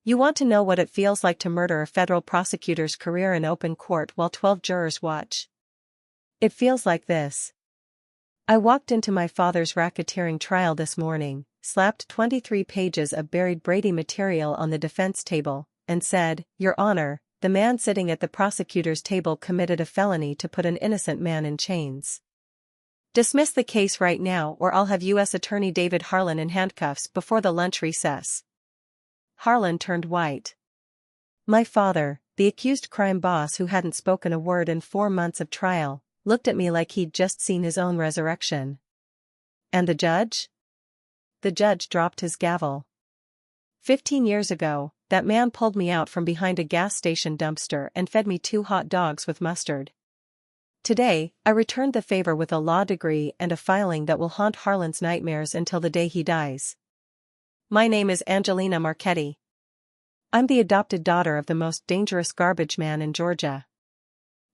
You want to know what it feels like to murder a federal prosecutor's career in open court while 12 jurors watch? It feels like this. I walked into my father's racketeering trial this morning, slapped 23 pages of Buried.The material on the defense table, and said, "Your Honor, the man sitting at the prosecutor's table committed a felony to put an innocent man in chains. Dismiss the case right now or I'll have U.S. Attorney David Harlan in handcuffs before the lunch recess." Harlan turned white. My father, the accused crime boss who hadn't spoken a word in 4 months of trial, looked at me like he'd just seen his own resurrection. And the judge? The judge dropped his gavel. 15 years ago, that man pulled me out from behind a gas station dumpster and fed me 2 hot dogs with mustard. Today, I returned the favor with a law degree and a filing that will haunt Harlan's nightmares until the day he dies. My name is Angelina Marchetti. I'm the adopted daughter of the most dangerous garbage man in Georgia.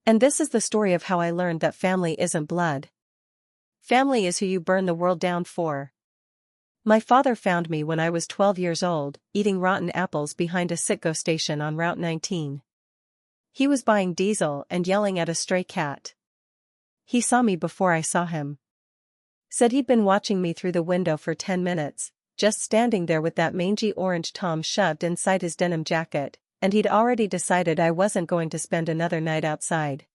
And this is the story of how I learned that family isn't blood. Family is who you burn the world down for. My father found me when I was 12 years old, eating rotten apples behind a Citgo station on Route 19. He was buying diesel and yelling at a stray cat. He saw me before I saw him. Said he'd been watching me through the window for 10 minutes, just standing there with that mangy orange Tom shoved inside his denim jacket, and he'd already decided I wasn't going to spend another night outside.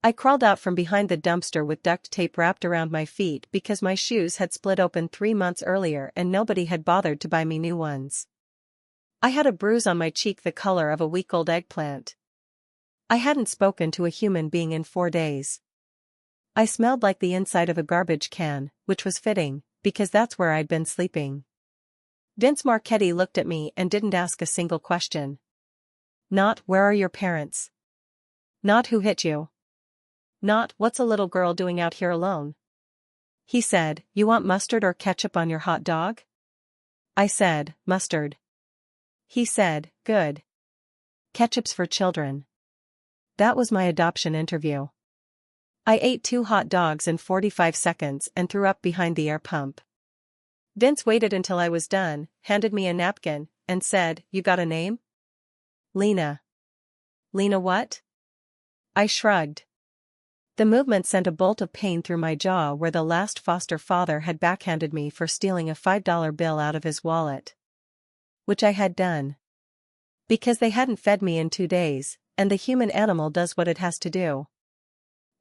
I crawled out from behind the dumpster with duct tape wrapped around my feet because my shoes had split open 3 months earlier and nobody had bothered to buy me new ones. I had a bruise on my cheek the color of a week-old eggplant. I hadn't spoken to a human being in 4 days. I smelled like the inside of a garbage can, which was fitting, because that's where I'd been sleeping. Vince Marchetti looked at me and didn't ask a single question. Not, "Where are your parents?" Not, "Who hit you?" Not, "What's a little girl doing out here alone?" He said, "You want mustard or ketchup on your hot dog?" I said, "Mustard." He said, "Good. Ketchup's for children." That was my adoption interview. I ate 2 hot dogs in 45 seconds and threw up behind the air pump. Vince waited until I was done, handed me a napkin, and said, "You got a name?" "Lena." "Lena what?" I shrugged. The movement sent a bolt of pain through my jaw where the last foster father had backhanded me for stealing a $5 bill out of his wallet. Which I had done. Because they hadn't fed me in 2 days, and the human animal does what it has to do.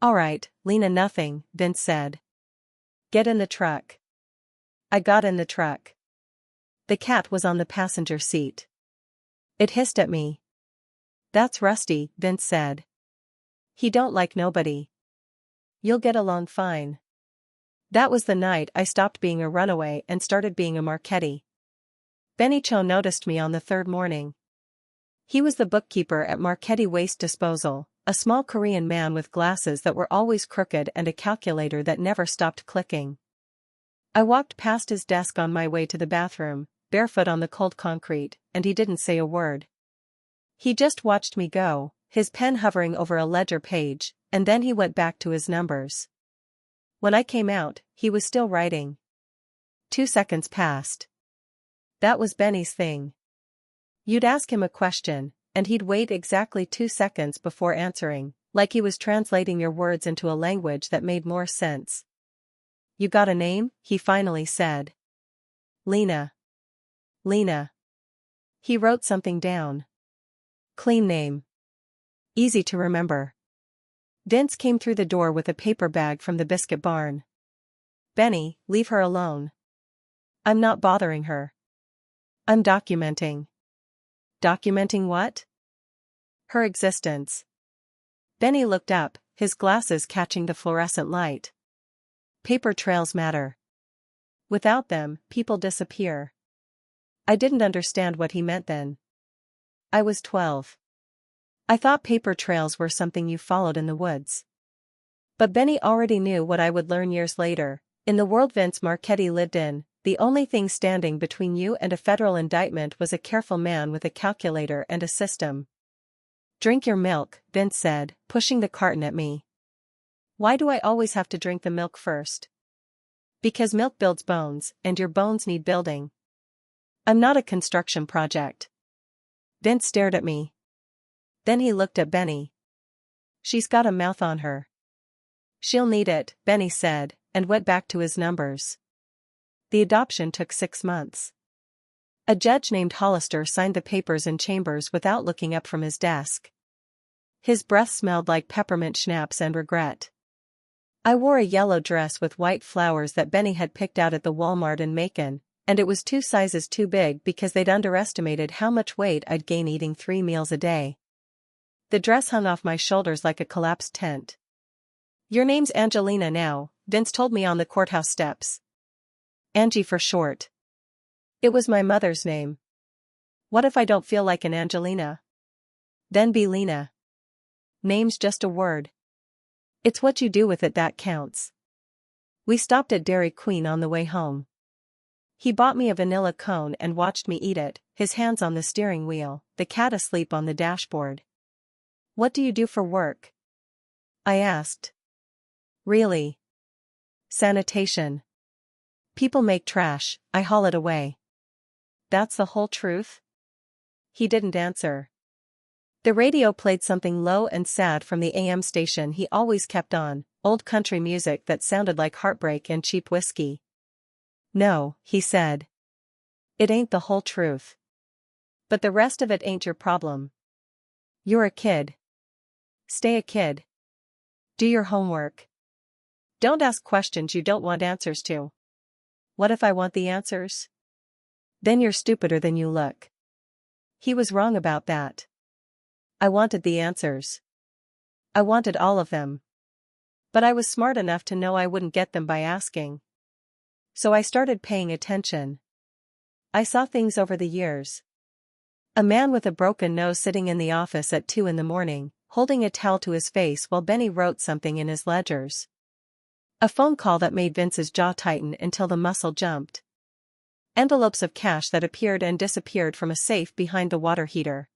"All right, Lena, nothing," Vince said. "Get in the truck." I got in the truck. The cat was on the passenger seat. It hissed at me. "That's Rusty," Vince said. "He don't like nobody. You'll get along fine." That was the night I stopped being a runaway and started being a Marchetti. Benny Cho noticed me on the 3rd morning. He was the bookkeeper at Marchetti Waste Disposal, a small Korean man with glasses that were always crooked and a calculator that never stopped clicking. I walked past his desk on my way to the bathroom, barefoot on the cold concrete, and he didn't say a word. He just watched me go, his pen hovering over a ledger page, and then he went back to his numbers. When I came out, he was still writing. 2 seconds passed. That was Benny's thing. You'd ask him a question, and he'd wait exactly 2 seconds before answering, like he was translating your words into a language that made more sense. "You got a name?" he finally said. "Lena." "Lena." He wrote something down. Clean name. Easy to remember. Vince came through the door with a paper bag from the biscuit barn. "Benny, leave her alone." "I'm not bothering her. I'm documenting." "Documenting what?" "Her existence." Benny looked up, his glasses catching the fluorescent light. "Paper trails matter. Without them, people disappear." I didn't understand what he meant then. I was 12. I thought paper trails were something you followed in the woods. But Benny already knew what I would learn years later. In the world Vince Marchetti lived in, the only thing standing between you and a federal indictment was a careful man with a calculator and a system. "Drink your milk," Vince said, pushing the carton at me. "Why do I always have to drink the milk first?" "Because milk builds bones, and your bones need building." "I'm not a construction project." Vince stared at me. Then he looked at Benny. She's got a mouth on her. She'll need it, Benny said, and went back to his numbers. The adoption took 6 months. A judge named Hollister signed the papers in chambers without looking up from his desk. His breath smelled like peppermint schnapps and regret. I wore a yellow dress with white flowers that Benny had picked out at the Walmart in Macon, and it was 2 sizes too big because they'd underestimated how much weight I'd gain eating 3 meals a day. The dress hung off my shoulders like a collapsed tent. "Your name's Angelina now," Vince told me on the courthouse steps. Angie for short. It was my mother's name. What if I don't feel like an Angelina? Then be Lena. Name's just a word. It's what you do with it that counts. We stopped at Dairy Queen on the way home. He bought me a vanilla cone and watched me eat it, his hands on the steering wheel, the cat asleep on the dashboard. "What do you do for work?" I asked. "Really?" "Sanitation. People make trash, I haul it away." "That's the whole truth?" He didn't answer. The radio played something low and sad from the AM station he always kept on, old country music that sounded like heartbreak and cheap whiskey. "No," he said. "It ain't the whole truth. But the rest of it ain't your problem. You're a kid. Stay a kid. Do your homework. Don't ask questions you don't want answers to." "What if I want the answers?" "Then you're stupider than you look." He was wrong about that. I wanted the answers. I wanted all of them. But I was smart enough to know I wouldn't get them by asking. So I started paying attention. I saw things over the years. A man with a broken nose sitting in the office at 2 in the morning, holding a towel to his face while Benny wrote something in his ledgers. A phone call that made Vince's jaw tighten until the muscle jumped. Envelopes of cash that appeared and disappeared from a safe behind the water heater.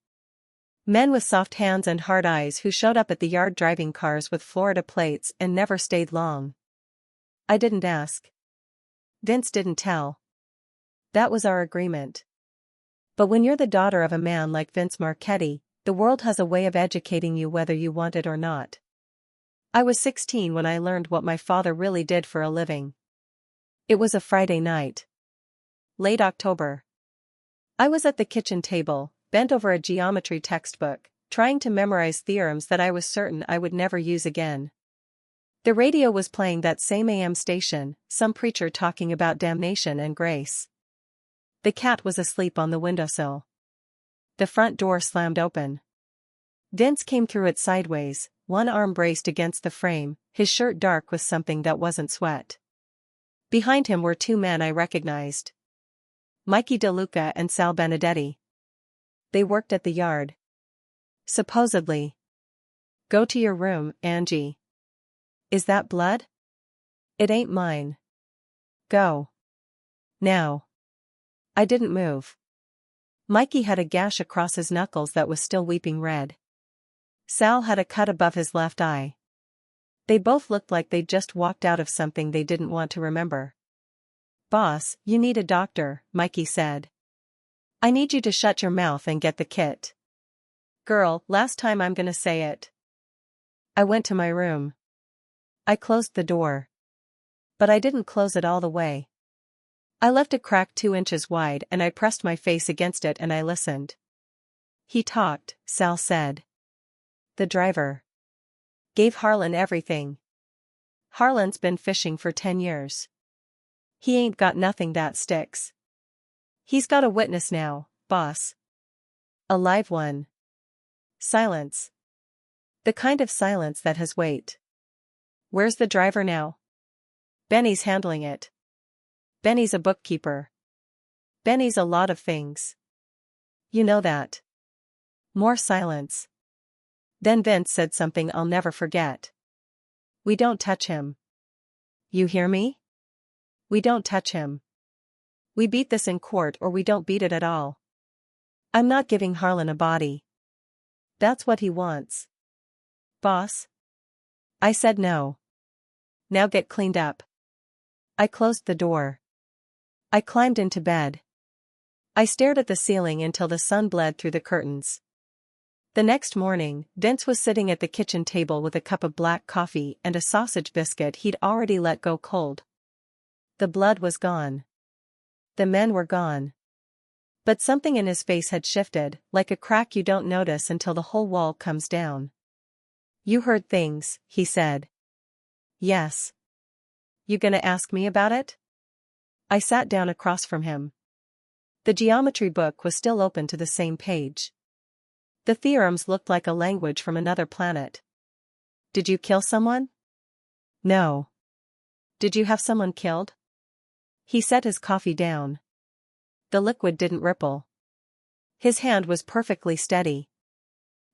Men with soft hands and hard eyes who showed up at the yard driving cars with Florida plates and never stayed long. I didn't ask. Vince didn't tell. That was our agreement. But when you're the daughter of a man like Vince Marchetti, the world has a way of educating you whether you want it or not. I was 16 when I learned what my father really did for a living. It was a Friday night. Late October. I was at the kitchen table, bent over a geometry textbook, trying to memorize theorems that I was certain I would never use again. The radio was playing that same AM station, some preacher talking about damnation and grace. The cat was asleep on the windowsill. The front door slammed open. Vince came through it sideways, one arm braced against the frame, his shirt dark with something that wasn't sweat. Behind him were 2 men I recognized. Mikey DeLuca and Sal Benedetti. They worked at the yard. Supposedly. "Go to your room, Angie." "Is that blood?" "It ain't mine." "Go. Now." I didn't move. Mikey had a gash across his knuckles that was still weeping red. Sal had a cut above his left eye. They both looked like they'd just walked out of something they didn't want to remember. "Boss, you need a doctor," Mikey said. "I need you to shut your mouth and get the kit." "Girl, last time I'm gonna say it." I went to my room. I closed the door. But I didn't close it all the way. I left a crack 2 inches wide and I pressed my face against it and I listened. "He talked," Sal said. "The driver. Gave Harlan everything. Harlan's been fishing for 10 years. He ain't got nothing that sticks. He's got a witness now, boss. A live one." Silence. The kind of silence that has weight. "Where's the driver now?" "Benny's handling it." "Benny's a bookkeeper." "Benny's a lot of things. You know that." More silence. Then Vince said something I'll never forget. "We don't touch him. You hear me? We don't touch him. We beat this in court or we don't beat it at all. I'm not giving Harlan a body. That's what he wants. Boss?" I said no. "Now get cleaned up." I closed the door. I climbed into bed. I stared at the ceiling until the sun bled through the curtains. The next morning, Vince was sitting at the kitchen table with a cup of black coffee and a sausage biscuit he'd already let go cold. The blood was gone. The men were gone. But something in his face had shifted, like a crack you don't notice until the whole wall comes down. "You heard things," he said. "Yes. You gonna ask me about it?" I sat down across from him. The geometry book was still open to the same page. The theorems looked like a language from another planet. "Did you kill someone?" "No." "Did you have someone killed?" He set his coffee down. The liquid didn't ripple. His hand was perfectly steady.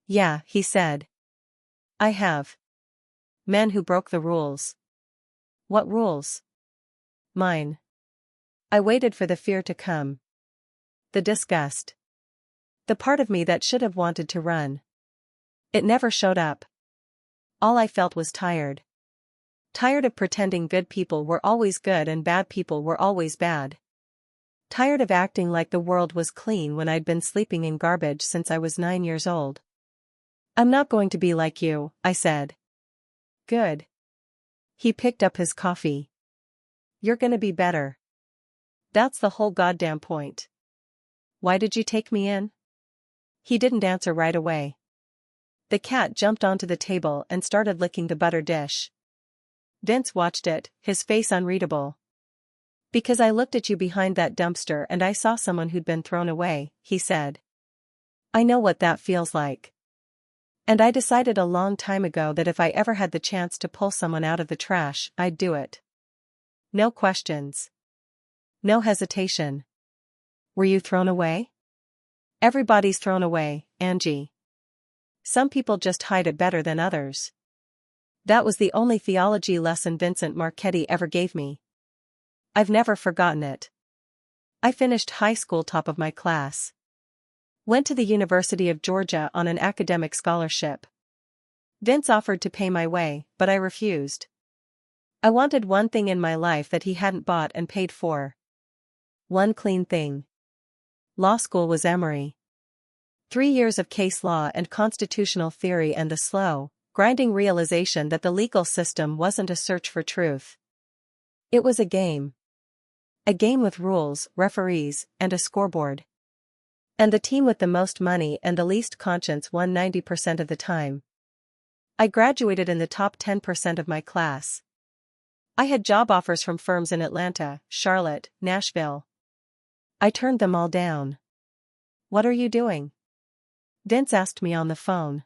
"Yeah," he said. "I have. Men who broke the rules." "What rules?" "Mine." I waited for the fear to come. The disgust. The part of me that should have wanted to run. It never showed up. All I felt was tired. Tired of pretending good people were always good and bad people were always bad. Tired of acting like the world was clean when I'd been sleeping in garbage since I was 9 years old. "I'm not going to be like you," I said. "Good." He picked up his coffee. "You're gonna be better. That's the whole goddamn point. Why did you take me in?" He didn't answer right away. The cat jumped onto the table and started licking the butter dish. Vince watched it, his face unreadable. "Because I looked at you behind that dumpster and I saw someone who'd been thrown away," he said. "I know what that feels like. And I decided a long time ago that if I ever had the chance to pull someone out of the trash, I'd do it. No questions. No hesitation." "Were you thrown away?" "Everybody's thrown away, Angie. Some people just hide it better than others." That was the only theology lesson Vincent Marchetti ever gave me. I've never forgotten it. I finished high school top of my class. Went to the University of Georgia on an academic scholarship. Vince offered to pay my way, but I refused. I wanted one thing in my life that he hadn't bought and paid for. One clean thing. Law school was Emory. 3 years of case law and constitutional theory and the slow, grinding realization that the legal system wasn't a search for truth. It was a game. A game with rules, referees, and a scoreboard. And the team with the most money and the least conscience won 90% of the time. I graduated in the top 10% of my class. I had job offers from firms in Atlanta, Charlotte, Nashville. I turned them all down. "What are you doing?" Vince asked me on the phone.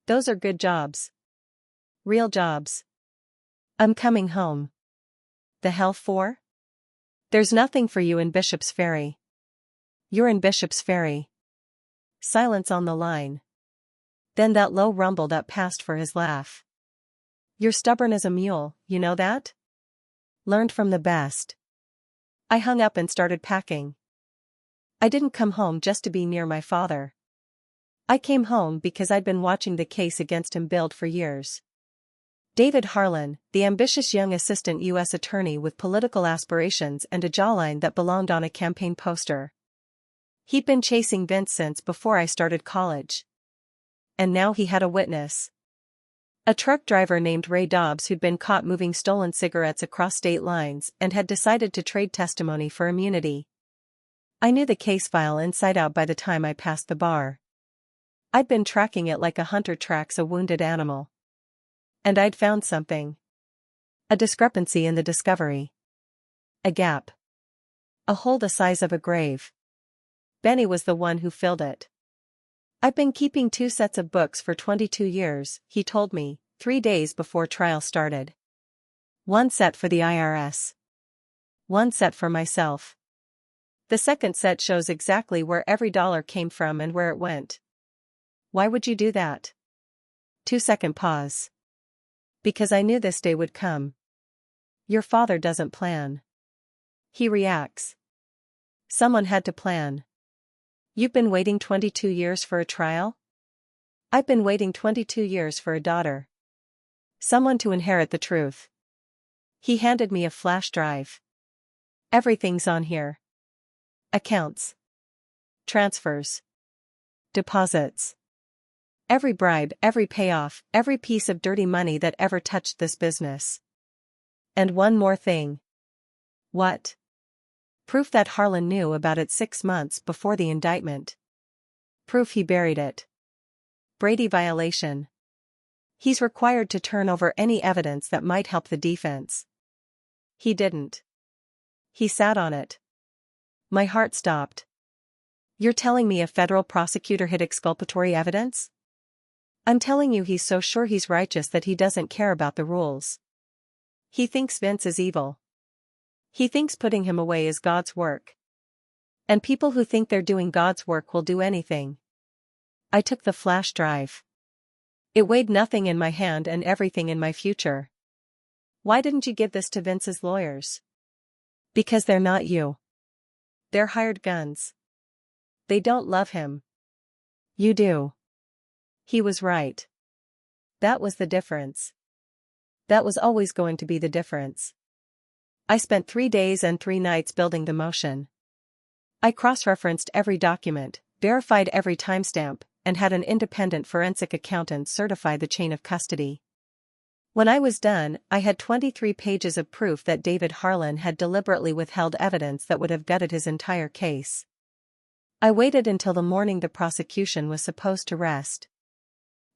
"Those are good jobs. Real jobs." "I'm coming home." "The hell for?" "There's nothing for you in Bishop's Ferry." "You're in Bishop's Ferry." Silence on the line. Then that low rumble that passed for his laugh. "You're stubborn as a mule, you know that? Learned from the best." I hung up and started packing. I didn't come home just to be near my father. I came home because I'd been watching the case against him build for years. David Harlan, the ambitious young assistant U.S. attorney with political aspirations and a jawline that belonged on a campaign poster. He'd been chasing Vince since before I started college. And now he had a witness. A truck driver named Ray Dobbs who'd been caught moving stolen cigarettes across state lines and had decided to trade testimony for immunity. I knew the case file inside out by the time I passed the bar. I'd been tracking it like a hunter tracks a wounded animal. And I'd found something. A discrepancy in the discovery. A gap. A hole the size of a grave. Benny was the one who filled it. "I've been keeping 2 sets of books for 22 years, he told me, 3 days before trial started. 1 set for the IRS. 1 set for myself. The second set shows exactly where every dollar came from and where it went." "Why would you do that?" 2-second pause. "Because I knew this day would come." "Your father doesn't plan. He reacts." "Someone had to plan." "You've been waiting 22 years for a trial?" "I've been waiting 22 years for a daughter. Someone to inherit the truth." He handed me a flash drive. "Everything's on here. Accounts. transfers, deposits. Every bribe, every payoff, every piece of dirty money that ever touched this business. And one more thing. What? Proof that Harlan knew about it 6 months before the indictment. Proof he buried it. Brady violation. He's required to turn over any evidence that might help the defense. He didn't. He sat on it. My heart stopped. You're telling me a federal prosecutor hid exculpatory evidence? I'm telling you he's so sure he's righteous that he doesn't care about the rules. He thinks Vince is evil. He thinks putting him away is God's work. And people who think they're doing God's work will do anything. I took the flash drive. It weighed nothing in my hand and everything in my future. Why didn't you give this to Vince's lawyers? Because they're not you. They're hired guns. They don't love him. You do. He was right. That was the difference. That was always going to be the difference. I spent 3 days and 3 nights building the motion. I cross-referenced every document, verified every timestamp, and had an independent forensic accountant certify the chain of custody. When I was done, I had 23 pages of proof that David Harlan had deliberately withheld evidence that would have gutted his entire case. I waited until the morning the prosecution was supposed to rest.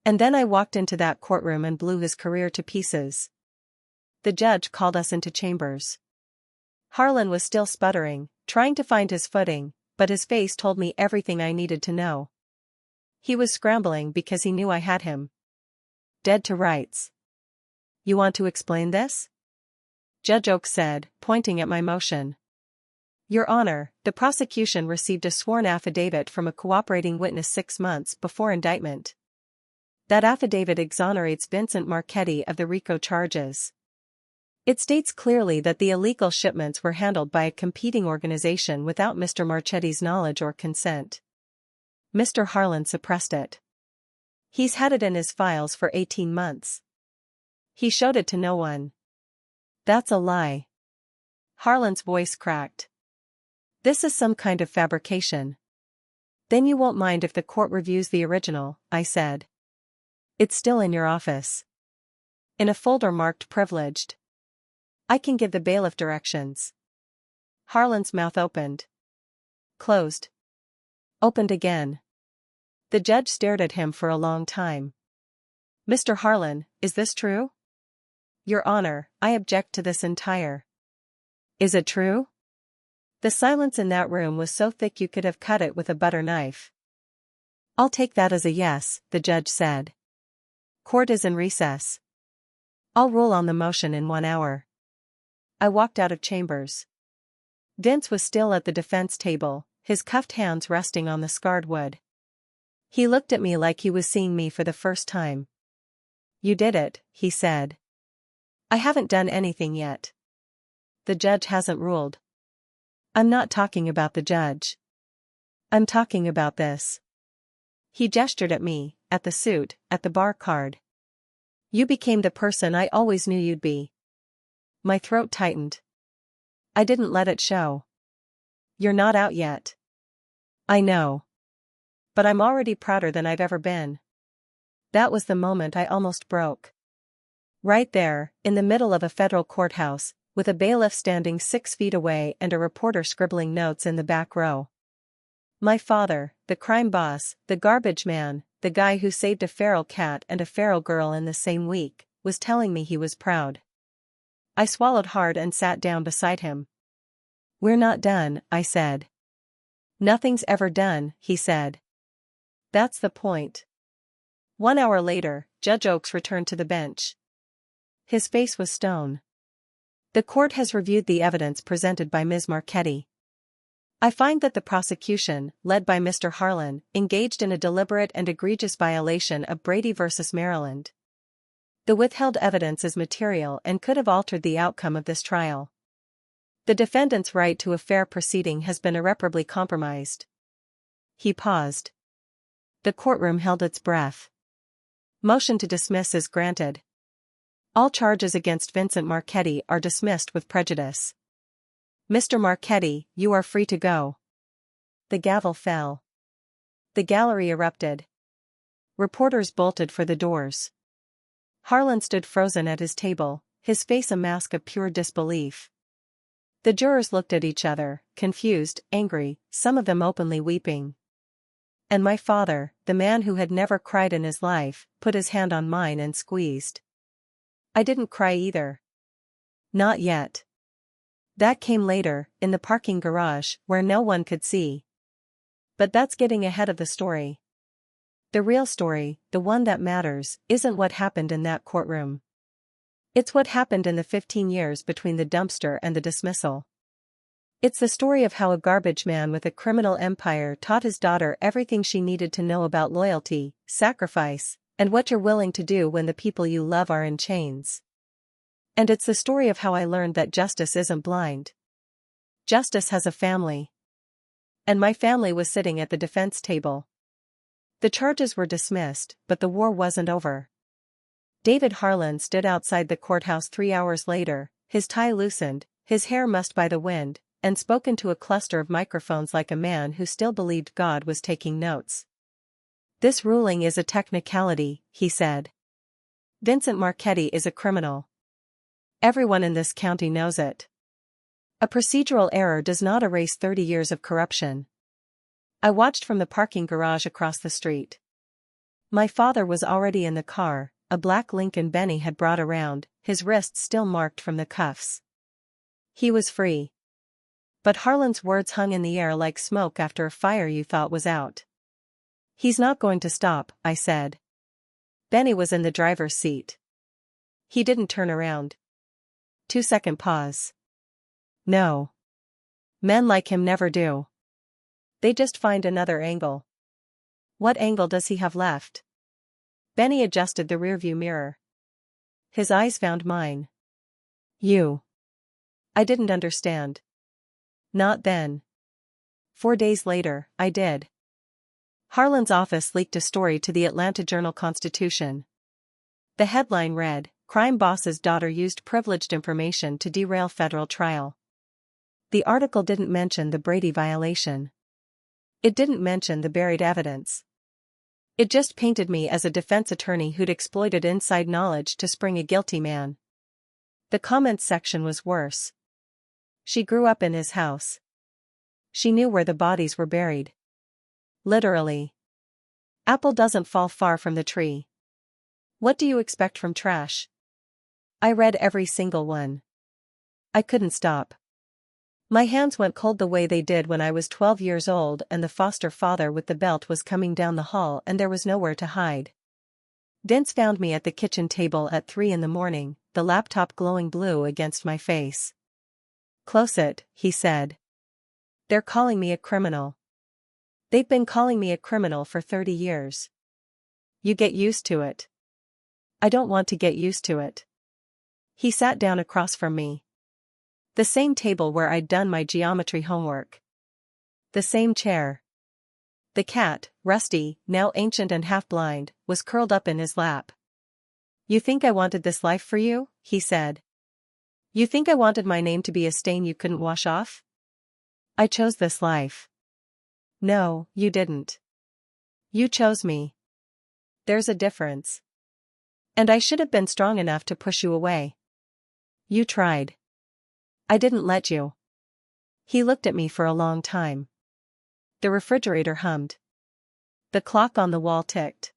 And then I walked into that courtroom and blew his career to pieces. The judge called us into chambers. Harlan was still sputtering, trying to find his footing, but his face told me everything I needed to know. He was scrambling because he knew I had him dead to rights. You want to explain this? Judge Oaks said, pointing at my motion. Your Honor, the prosecution received a sworn affidavit from a cooperating witness 6 months before indictment. That affidavit exonerates Vincent Marchetti of the RICO charges. It states clearly that the illegal shipments were handled by a competing organization without Mr. Marchetti's knowledge or consent. Mr. Harlan suppressed it. He's had it in his files for 18 months. He showed it to no one. That's a lie. Harlan's voice cracked. This is some kind of fabrication. Then you won't mind if the court reviews the original, I said. It's still in your office. In a folder marked privileged. I can give the bailiff directions. Harlan's mouth opened. Closed. Opened again. The judge stared at him for a long time. Mr. Harlan, is this true? Your Honor, I object to this entire. Is it true? The silence in that room was so thick you could have cut it with a butter knife. I'll take that as a yes, the judge said. Court is in recess. I'll rule on the motion in 1 hour. I walked out of chambers. Vince was still at the defense table, his cuffed hands resting on the scarred wood. He looked at me like he was seeing me for the first time. You did it, he said. I haven't done anything yet. The judge hasn't ruled. I'm not talking about the judge. I'm talking about this. He gestured at me, at the suit, at the bar card. You became the person I always knew you'd be. My throat tightened. I didn't let it show. You're not out yet. I know. But I'm already prouder than I've ever been. That was the moment I almost broke. Right there, in the middle of a federal courthouse, with a bailiff standing 6 feet away and a reporter scribbling notes in the back row. My father, the crime boss, the garbage man, the guy who saved a feral cat and a feral girl in the same week, was telling me he was proud. I swallowed hard and sat down beside him. We're not done, I said. Nothing's ever done, he said. That's the point. 1 hour later, Judge Oaks returned to the bench. His face was stone. The court has reviewed the evidence presented by Ms. Marchetti. I find that the prosecution, led by Mr. Harlan, engaged in a deliberate and egregious violation of Brady v. Maryland. The withheld evidence is material and could have altered the outcome of this trial. The defendant's right to a fair proceeding has been irreparably compromised. He paused. The courtroom held its breath. Motion to dismiss is granted. All charges against Vincent Marchetti are dismissed with prejudice. Mr. Marchetti, you are free to go. The gavel fell. The gallery erupted. Reporters bolted for the doors. Harlan stood frozen at his table, his face a mask of pure disbelief. The jurors looked at each other, confused, angry, some of them openly weeping. And my father, the man who had never cried in his life, put his hand on mine and squeezed. I didn't cry either. Not yet. That came later, in the parking garage, where no one could see. But that's getting ahead of the story. The real story, the one that matters, isn't what happened in that courtroom. It's what happened in the 15 years between the dumpster and the dismissal. It's the story of how a garbage man with a criminal empire taught his daughter everything she needed to know about loyalty, sacrifice, and what you're willing to do when the people you love are in chains. And it's the story of how I learned that justice isn't blind. Justice has a family. And my family was sitting at the defense table. The charges were dismissed, but the war wasn't over. David Harlan stood outside the courthouse 3 hours later, his tie loosened, his hair mussed by the wind, and spoke into a cluster of microphones like a man who still believed God was taking notes. This ruling is a technicality, he said. Vincent Marchetti is a criminal. Everyone in this county knows it. A procedural error does not erase 30 years of corruption. I watched from the parking garage across the street. My father was already in the car, a black Lincoln Benny had brought around, his wrists still marked from the cuffs. He was free. But Harlan's words hung in the air like smoke after a fire you thought was out. He's not going to stop, I said. Benny was in the driver's seat. He didn't turn around. 2-second pause. No. Men like him never do. They just find another angle. What angle does he have left? Benny adjusted the rearview mirror. His eyes found mine. You. I didn't understand. Not then. 4 days later, I did. Harlan's office leaked a story to the Atlanta Journal-Constitution. The headline read, "Crime Boss's Daughter Used Privileged Information to Derail Federal Trial." The article didn't mention the Brady violation. It didn't mention the buried evidence. It just painted me as a defense attorney who'd exploited inside knowledge to spring a guilty man. The comments section was worse. She grew up in his house. She knew where the bodies were buried. Literally. Apple doesn't fall far from the tree. What do you expect from trash? I read every single one. I couldn't stop. My hands went cold the way they did when I was 12 years old and the foster father with the belt was coming down the hall and there was nowhere to hide. Vince found me at the kitchen table at 3 in the morning, the laptop glowing blue against my face. "Close it," he said. "They're calling me a criminal. They've been calling me a criminal for 30 years. You get used to it." "I don't want to get used to it." He sat down across from me. The same table where I'd done my geometry homework. The same chair. The cat, Rusty, now ancient and half-blind, was curled up in his lap. "You think I wanted this life for you?" he said. "You think I wanted my name to be a stain you couldn't wash off? I chose this life." "No, you didn't. You chose me. There's a difference. And I should have been strong enough to push you away. You tried. I didn't let you." He looked at me for a long time. The refrigerator hummed. The clock on the wall ticked.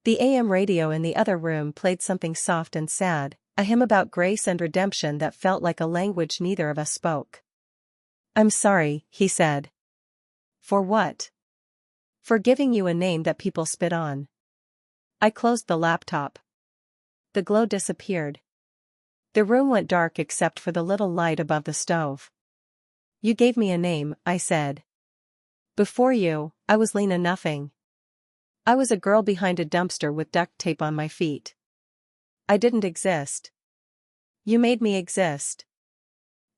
The AM radio in the other room played something soft and sad, a hymn about grace and redemption that felt like a language neither of us spoke. "I'm sorry," he said. "For what?" "For giving you a name that people spit on." I closed the laptop. The glow disappeared. The room went dark except for the little light above the stove. "You gave me a name," I said. "Before you, I was Lena Nothing. I was a girl behind a dumpster with duct tape on my feet. I didn't exist. You made me exist.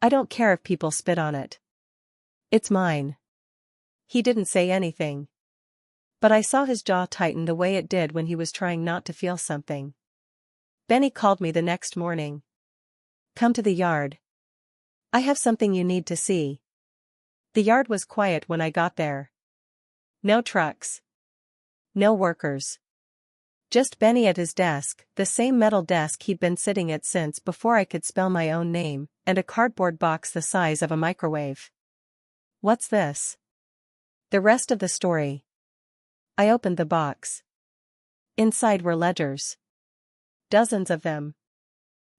I don't care if people spit on it. It's mine." He didn't say anything. But I saw his jaw tighten the way it did when he was trying not to feel something. Benny called me the next morning. "Come to the yard. I have something you need to see." The yard was quiet when I got there. No trucks. No workers. Just Benny at his desk, the same metal desk he'd been sitting at since before I could spell my own name, and a cardboard box the size of a microwave. What's this? The rest of the story. I opened the box. Inside were ledgers. Dozens of them.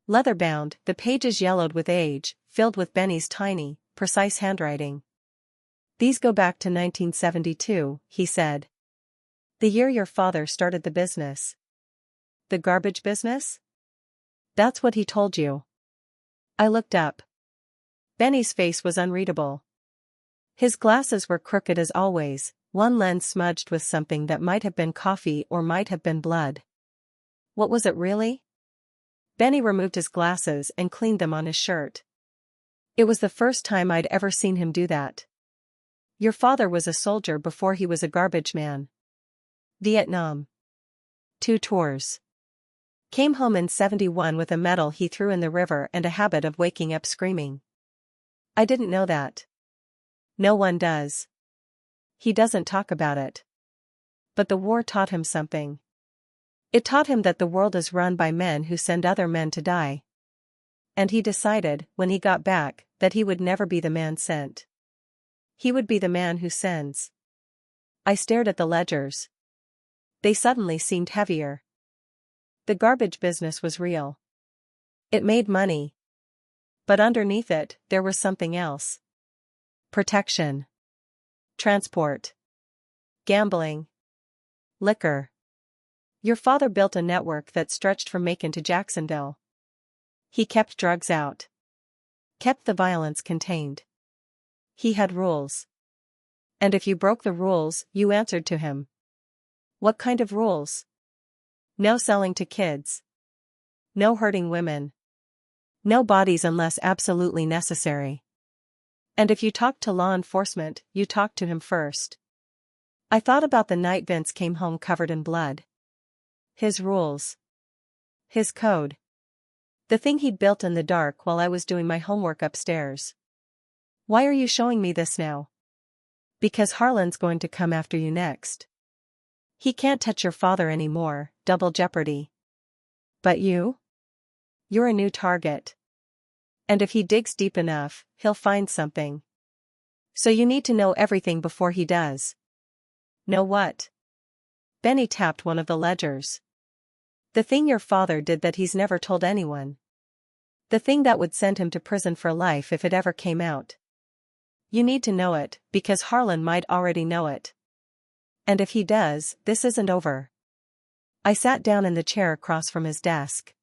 Leather-bound, the pages yellowed with age, filled with Benny's tiny, precise handwriting. These go back to 1972, he said. The year your father started the business. The garbage business? That's what he told you. I looked up. Benny's face was unreadable. His glasses were crooked as always, one lens smudged with something that might have been coffee or might have been blood. What was it really? Benny removed his glasses and cleaned them on his shirt. It was the first time I'd ever seen him do that. Your father was a soldier before he was a garbage man. Vietnam. 2 tours. Came home in '71 with a medal he threw in the river and a habit of waking up screaming. I didn't know that. No one does. He doesn't talk about it. But the war taught him something. It taught him that the world is run by men who send other men to die. And he decided, when he got back, that he would never be the man sent. He would be the man who sends. I stared at the ledgers. They suddenly seemed heavier. The garbage business was real. It made money. But underneath it, there was something else. Protection. Transport. Gambling. Liquor. Your father built a network that stretched from Macon to Jacksonville. He kept drugs out. Kept the violence contained. He had rules. And if you broke the rules, you answered to him. What kind of rules? No selling to kids. No hurting women. No bodies unless absolutely necessary. And if you talked to law enforcement, you talked to him first. I thought about the night Vince came home covered in blood. His rules. His code. The thing he'd built in the dark while I was doing my homework upstairs. Why are you showing me this now? Because Harlan's going to come after you next. He can't touch your father anymore, double jeopardy. But you? You're a new target. And if he digs deep enough, he'll find something. So you need to know everything before he does. Know what? Benny tapped one of the ledgers. The thing your father did that he's never told anyone. The thing that would send him to prison for life if it ever came out. You need to know it, because Harlan might already know it. And if he does, this isn't over. I sat down in the chair across from his desk.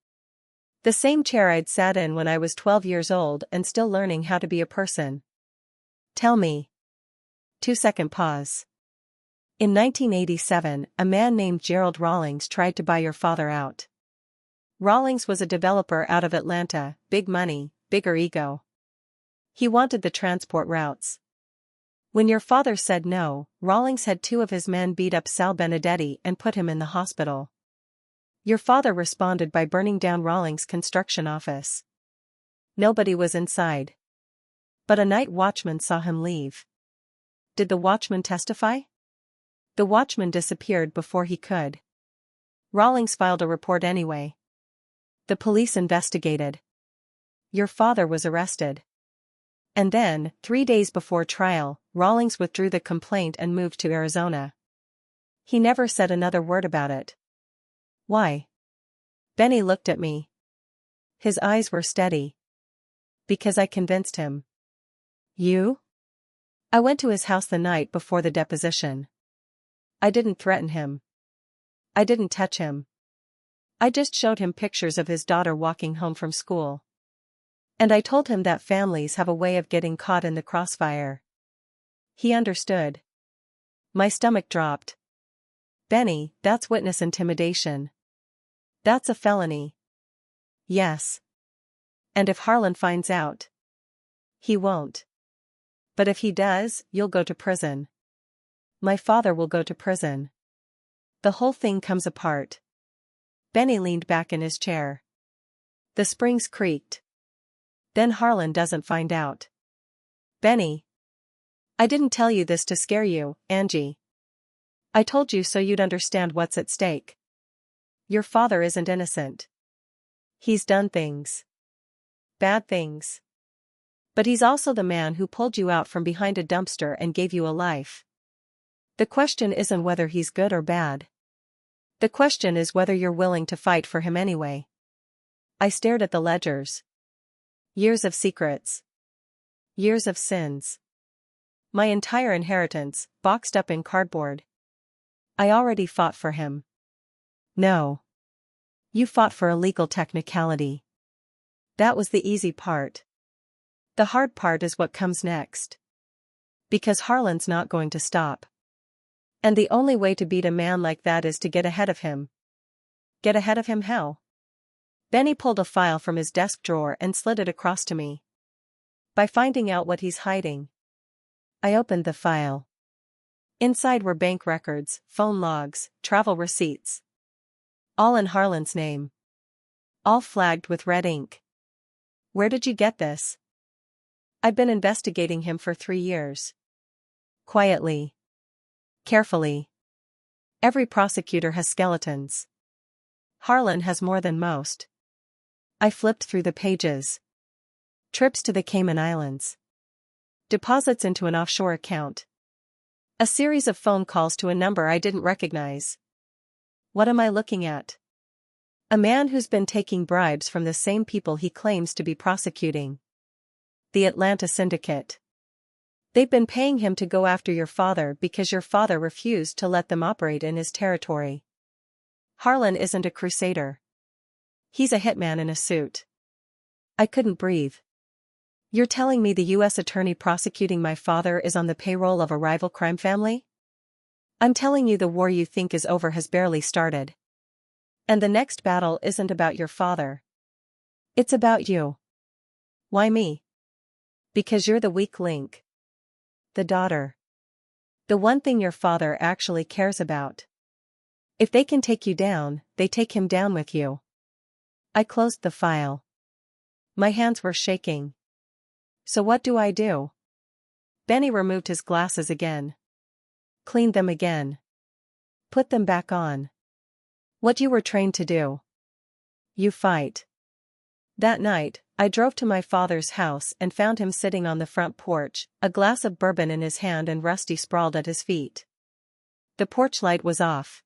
The same chair I'd sat in when I was 12 years old and still learning how to be a person. Tell me. 2-second pause. In 1987, a man named Gerald Rawlings tried to buy your father out. Rawlings was a developer out of Atlanta, big money, bigger ego. He wanted the transport routes. When your father said no, Rawlings had 2 of his men beat up Sal Benedetti and put him in the hospital. Your father responded by burning down Rawlings' construction office. Nobody was inside. But a night watchman saw him leave. Did the watchman testify? The watchman disappeared before he could. Rawlings filed a report anyway. The police investigated. Your father was arrested. And then, 3 days before trial, Rawlings withdrew the complaint and moved to Arizona. He never said another word about it. Why? Benny looked at me. His eyes were steady. Because I convinced him. You? I went to his house the night before the deposition. I didn't threaten him. I didn't touch him. I just showed him pictures of his daughter walking home from school. And I told him that families have a way of getting caught in the crossfire. He understood. My stomach dropped. Benny, that's witness intimidation. That's a felony. Yes. And if Harlan finds out? He won't. But if he does, you'll go to prison. My father will go to prison. The whole thing comes apart. Benny leaned back in his chair. The springs creaked. Then Harlan doesn't find out. Benny. I didn't tell you this to scare you, Angie. I told you so you'd understand what's at stake. Your father isn't innocent. He's done things. Bad things. But he's also the man who pulled you out from behind a dumpster and gave you a life. The question isn't whether he's good or bad. The question is whether you're willing to fight for him anyway. I stared at the ledgers. Years of secrets. Years of sins. My entire inheritance, boxed up in cardboard. I already fought for him. No. You fought for a legal technicality. That was the easy part. The hard part is what comes next. Because Harlan's not going to stop. And the only way to beat a man like that is to get ahead of him. Get ahead of him how? Benny pulled a file from his desk drawer and slid it across to me. By finding out what he's hiding. I opened the file. Inside were bank records, phone logs, travel receipts. All in Harlan's name. All flagged with red ink. Where did you get this? I'd been investigating him for 3 years. Quietly. Carefully. Every prosecutor has skeletons. Harlan has more than most. I flipped through the pages. Trips to the Cayman Islands. Deposits into an offshore account. A series of phone calls to a number I didn't recognize. What am I looking at? A man who's been taking bribes from the same people he claims to be prosecuting. The Atlanta Syndicate. They've been paying him to go after your father because your father refused to let them operate in his territory. Harlan isn't a crusader. He's a hitman in a suit. I couldn't breathe. You're telling me the U.S. attorney prosecuting my father is on the payroll of a rival crime family? I'm telling you the war you think is over has barely started. And the next battle isn't about your father. It's about you. Why me? Because you're the weak link. The daughter. The one thing your father actually cares about. If they can take you down, they take him down with you. I closed the file. My hands were shaking. So what do I do? Benny removed his glasses again. Cleaned them again. Put them back on. What you were trained to do. You fight. That night, I drove to my father's house and found him sitting on the front porch, a glass of bourbon in his hand and Rusty sprawled at his feet. The porch light was off.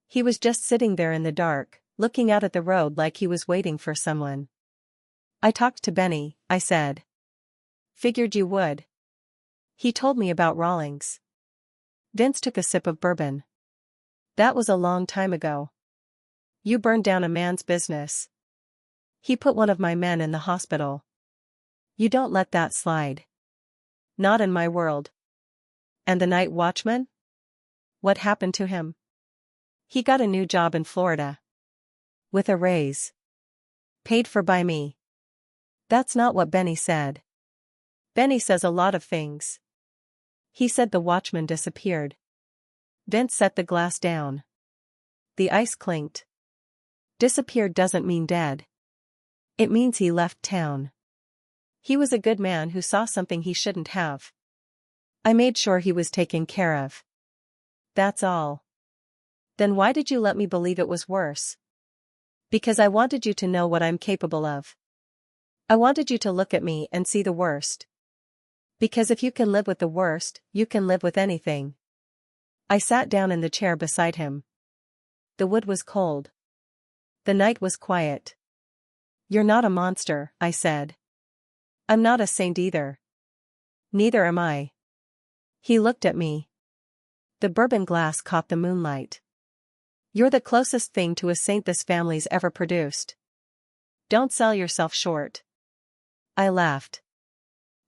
He was just sitting there in the dark, looking out at the road like he was waiting for someone. I talked to Benny, I said. Figured you would. He told me about Rawlings. Vince took a sip of bourbon. That was a long time ago. You burned down a man's business. He put one of my men in the hospital. You don't let that slide. Not in my world. And the night watchman? What happened to him? He got a new job in Florida. With a raise. Paid for by me. That's not what Benny said. Benny says a lot of things. He said the watchman disappeared. Vince set the glass down. The ice clinked. Disappeared doesn't mean dead. It means he left town. He was a good man who saw something he shouldn't have. I made sure he was taken care of. That's all. Then why did you let me believe it was worse? Because I wanted you to know what I'm capable of. I wanted you to look at me and see the worst. Because if you can live with the worst, you can live with anything. I sat down in the chair beside him. The wood was cold. The night was quiet. You're not a monster, I said. I'm not a saint either. Neither am I. He looked at me. The bourbon glass caught the moonlight. You're the closest thing to a saint this family's ever produced. Don't sell yourself short. I laughed.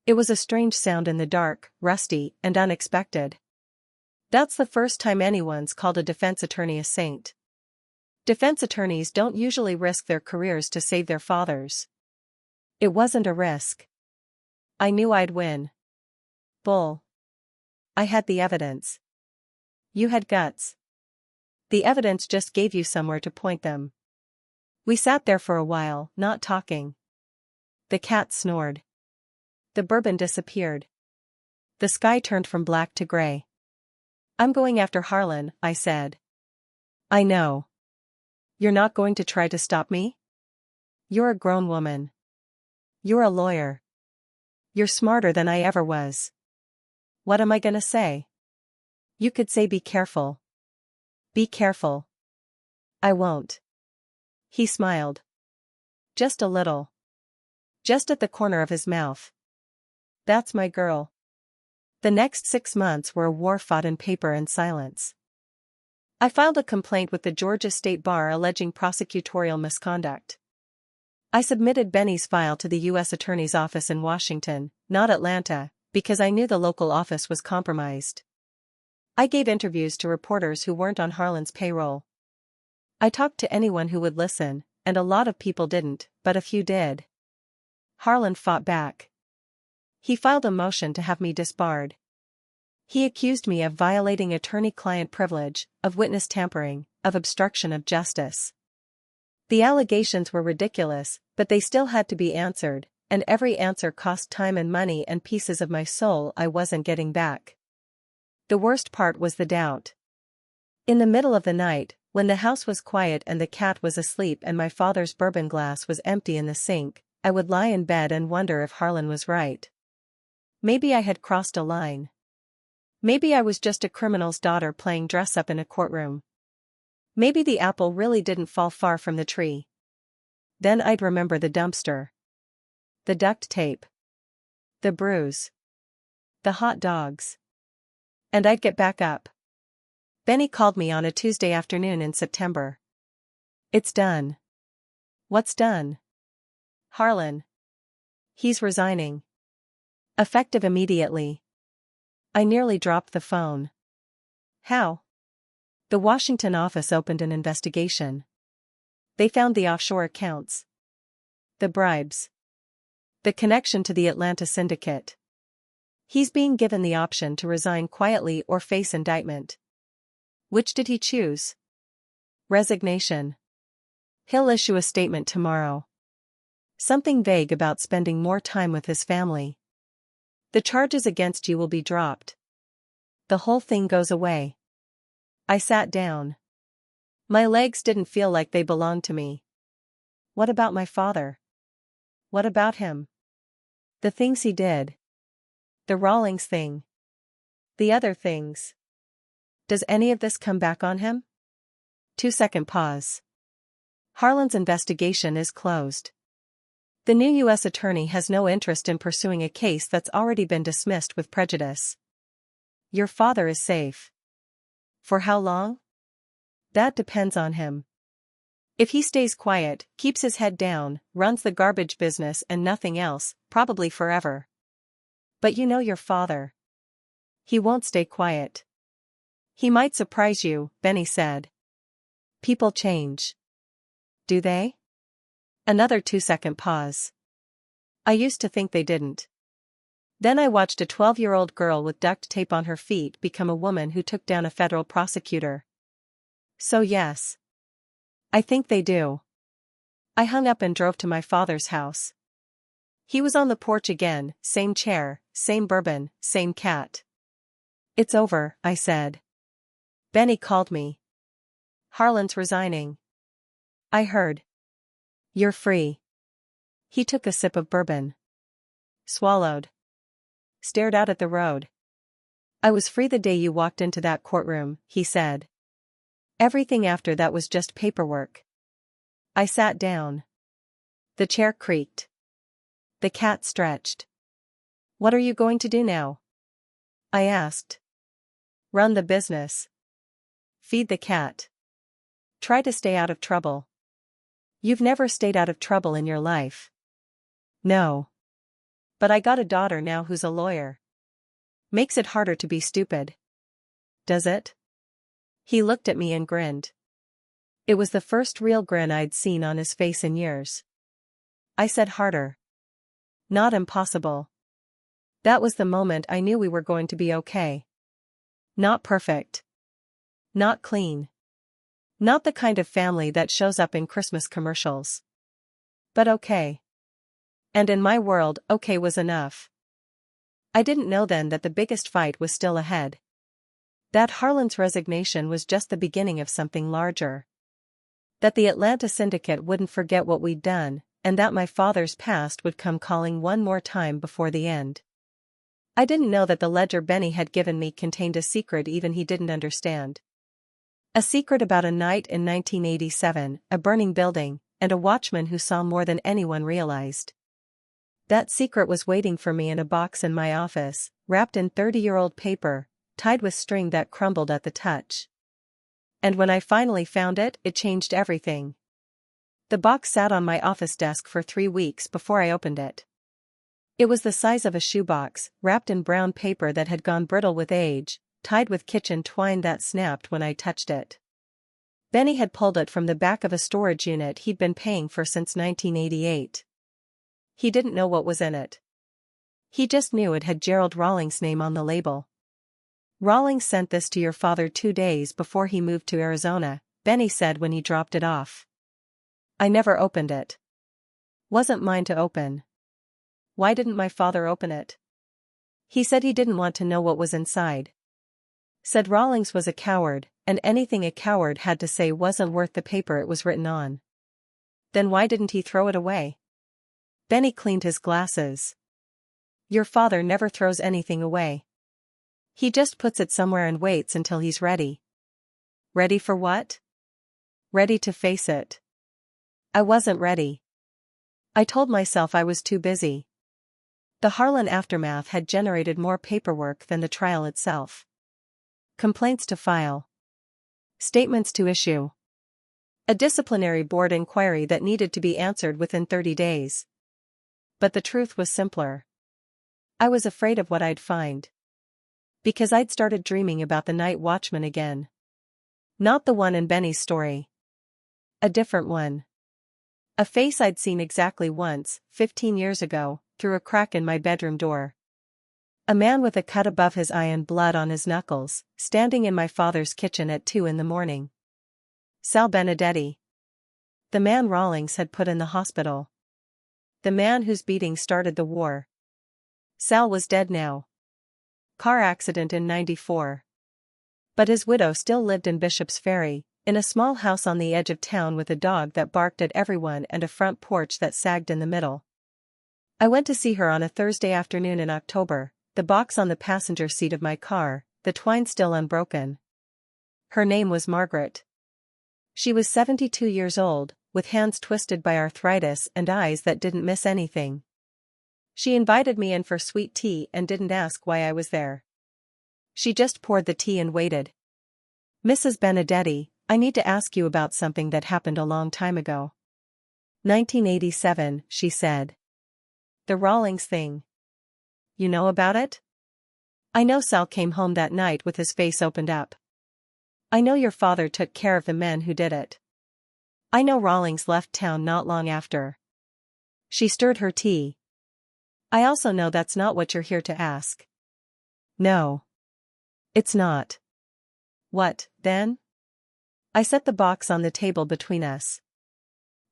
It was a strange sound in the dark, rusty, and unexpected. That's the first time anyone's called a defense attorney a saint. Defense attorneys don't usually risk their careers to save their fathers. It wasn't a risk. I knew I'd win. Bull. I had the evidence. You had guts. The evidence just gave you somewhere to point them. We sat there for a while, not talking. The cat snored. The bourbon disappeared. The sky turned from black to gray. I'm going after Harlan, I said. I know. You're not going to try to stop me? You're a grown woman. You're a lawyer. You're smarter than I ever was. What am I gonna say? You could say be careful. Be careful. I won't. He smiled. Just a little. Just at the corner of his mouth. That's my girl. The next 6 months were a war fought in paper and silence. I filed a complaint with the Georgia State Bar alleging prosecutorial misconduct. I submitted Benny's file to the U.S. Attorney's Office in Washington, not Atlanta, because I knew the local office was compromised. I gave interviews to reporters who weren't on Harlan's payroll. I talked to anyone who would listen, and a lot of people didn't, but a few did. Harlan fought back. He filed a motion to have me disbarred. He accused me of violating attorney-client privilege, of witness tampering, of obstruction of justice. The allegations were ridiculous, but they still had to be answered, and every answer cost time and money and pieces of my soul I wasn't getting back. The worst part was the doubt. In the middle of the night, when the house was quiet and the cat was asleep and my father's bourbon glass was empty in the sink, I would lie in bed and wonder if Harlan was right. Maybe I had crossed a line. Maybe I was just a criminal's daughter playing dress-up in a courtroom. Maybe the apple really didn't fall far from the tree. Then I'd remember the dumpster. The duct tape. The bruise. The hot dogs. And I'd get back up. Benny called me on a Tuesday afternoon in September. It's done. What's done? Harlan. He's resigning. Effective immediately. I nearly dropped the phone. How? The Washington office opened an investigation. They found the offshore accounts. The bribes. The connection to the Atlanta syndicate. He's being given the option to resign quietly or face indictment. Which did he choose? Resignation. He'll issue a statement tomorrow. Something vague about spending more time with his family. The charges against you will be dropped. The whole thing goes away. I sat down. My legs didn't feel like they belonged to me. What about my father? What about him? The things he did. The Rawlings thing. The other things. Does any of this come back on him? 2-second pause. Harlan's investigation is closed. The new U.S. attorney has no interest in pursuing a case that's already been dismissed with prejudice. Your father is safe. For how long? That depends on him. If he stays quiet, keeps his head down, runs the garbage business and nothing else, probably forever. But you know your father. He won't stay quiet. He might surprise you, Benny said. People change. Do they? Another 2-second pause. I used to think they didn't. Then I watched a 12-year-old girl with duct tape on her feet become a woman who took down a federal prosecutor. So yes. I think they do. I hung up and drove to my father's house. He was on the porch again, same chair, same bourbon, same cat. It's over, I said. Benny called me. Harlan's resigning. I heard. You're free. He took a sip of bourbon. Swallowed. Stared out at the road. I was free the day you walked into that courtroom, he said. Everything after that was just paperwork. I sat down. The chair creaked. The cat stretched. What are you going to do now? I asked. Run the business. Feed the cat. Try to stay out of trouble. You've never stayed out of trouble in your life. No. But I got a daughter now who's a lawyer. Makes it harder to be stupid. Does it? He looked at me and grinned. It was the first real grin I'd seen on his face in years. I said harder. Not impossible. That was the moment I knew we were going to be okay. Not perfect. Not clean. Not the kind of family that shows up in Christmas commercials. But okay. And in my world, okay was enough. I didn't know then that the biggest fight was still ahead. That Harlan's resignation was just the beginning of something larger. That the Atlanta syndicate wouldn't forget what we'd done, and that my father's past would come calling one more time before the end. I didn't know that the ledger Benny had given me contained a secret even he didn't understand. A secret about a night in 1987, a burning building, and a watchman who saw more than anyone realized. That secret was waiting for me in a box in my office, wrapped in 30-year-old paper, tied with string that crumbled at the touch. And when I finally found it, it changed everything. The box sat on my office desk for 3 weeks before I opened it. It was the size of a shoebox, wrapped in brown paper that had gone brittle with age, tied with kitchen twine that snapped when I touched it. Benny had pulled it from the back of a storage unit he'd been paying for since 1988. He didn't know what was in it. He just knew it had Gerald Rawlings' name on the label. "Rawlings sent this to your father 2 days before he moved to Arizona," Benny said when he dropped it off. I never opened it. Wasn't mine to open. Why didn't my father open it? He said he didn't want to know what was inside. Said Rawlings was a coward, and anything a coward had to say wasn't worth the paper it was written on. Then why didn't he throw it away? Benny cleaned his glasses. Your father never throws anything away. He just puts it somewhere and waits until he's ready. Ready for what? Ready to face it. I wasn't ready. I told myself I was too busy. The Harlan aftermath had generated more paperwork than the trial itself. Complaints to file. Statements to issue. A disciplinary board inquiry that needed to be answered within 30 days. But the truth was simpler. I was afraid of what I'd find. Because I'd started dreaming about the night watchman again. Not the one in Benny's story. A different one. A face I'd seen exactly once, 15 years ago, through a crack in my bedroom door. A man with a cut above his eye and blood on his knuckles, standing in my father's kitchen at 2 a.m. Sal Benedetti. The man Rawlings had put in the hospital. The man whose beating started the war. Sal was dead now. Car accident in '94. But his widow still lived in Bishop's Ferry, in a small house on the edge of town with a dog that barked at everyone and a front porch that sagged in the middle. I went to see her on a Thursday afternoon in October, the box on the passenger seat of my car, the twine still unbroken. Her name was Margaret. She was 72 years old, with hands twisted by arthritis and eyes that didn't miss anything. She invited me in for sweet tea and didn't ask why I was there. She just poured the tea and waited. "Mrs. Benedetti, I need to ask you about something that happened a long time ago." 1987, she said. "The Rawlings thing. You know about it?" "I know Sal came home that night with his face opened up. I know your father took care of the men who did it. I know Rawlings left town not long after." She stirred her tea. "I also know that's not what you're here to ask." "No. It's not." "What, then?" I set the box on the table between us.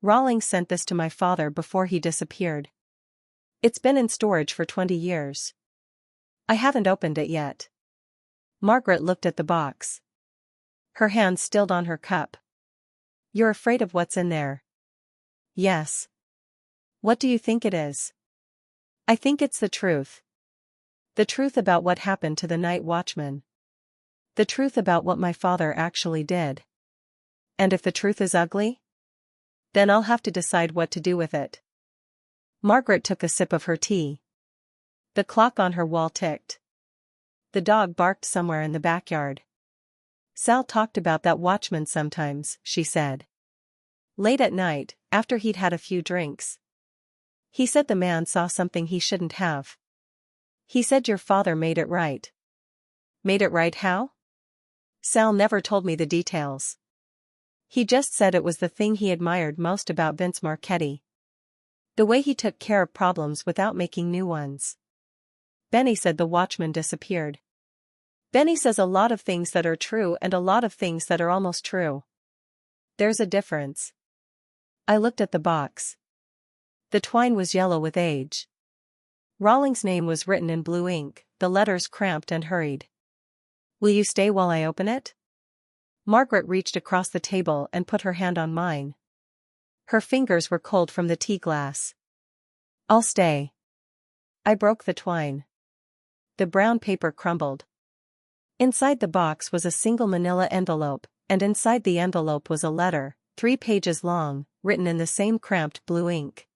"Rawlings sent this to my father before he disappeared. It's been in storage for 20 years. I haven't opened it yet." Margaret looked at the box. Her hand stilled on her cup. "You're afraid of what's in there?" "Yes." "What do you think it is?" "I think it's the truth. The truth about what happened to the night watchman. The truth about what my father actually did. And if the truth is ugly? Then I'll have to decide what to do with it." Margaret took a sip of her tea. The clock on her wall ticked. The dog barked somewhere in the backyard. "Sal talked about that watchman sometimes," she said. "Late at night, after he'd had a few drinks. He said the man saw something he shouldn't have. He said your father made it right." "Made it right how?" "Sal never told me the details. He just said it was the thing he admired most about Vince Marchetti. The way he took care of problems without making new ones." Benny said the watchman disappeared. "Benny says a lot of things that are true and a lot of things that are almost true. There's a difference." I looked at the box. The twine was yellow with age. Rawlings' name was written in blue ink, the letters cramped and hurried. Will you stay while I open it? Margaret reached across the table and put her hand on mine. Her fingers were cold from the tea glass. I'll stay. I broke the twine. The brown paper crumbled. Inside the box was a single manila envelope, and inside the envelope was a letter, 3 pages long, written in the same cramped blue ink.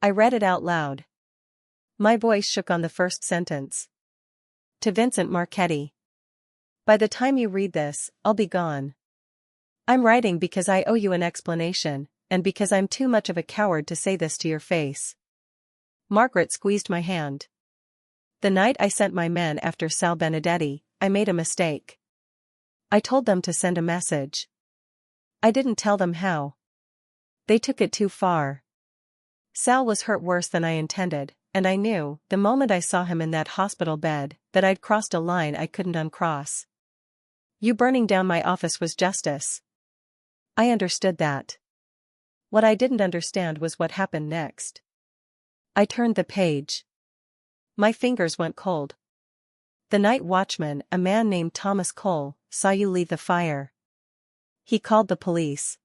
I read it out loud. My voice shook on the first sentence. To Vincent Marchetti. By the time you read this, I'll be gone. I'm writing because I owe you an explanation, and because I'm too much of a coward to say this to your face. Margaret squeezed my hand. The night I sent my men after Sal Benedetti, I made a mistake. I told them to send a message. I didn't tell them how. They took it too far. Sal was hurt worse than I intended, and I knew, the moment I saw him in that hospital bed, that I'd crossed a line I couldn't uncross. You burning down my office was justice. I understood that. What I didn't understand was what happened next. I turned the page. My fingers went cold. The night watchman, a man named Thomas Cole, saw you leave the fire. He called the police.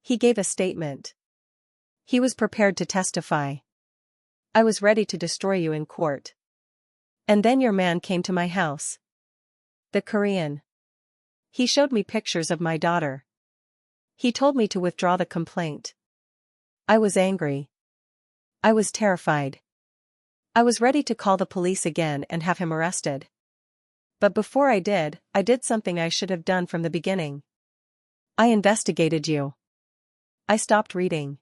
He gave a statement. He was prepared to testify. I was ready to destroy you in court. And then your man came to my house. The Korean. He showed me pictures of my daughter. He told me to withdraw the complaint. I was angry. I was terrified. I was ready to call the police again and have him arrested. But before I did something I should have done from the beginning. I investigated you. I stopped reading.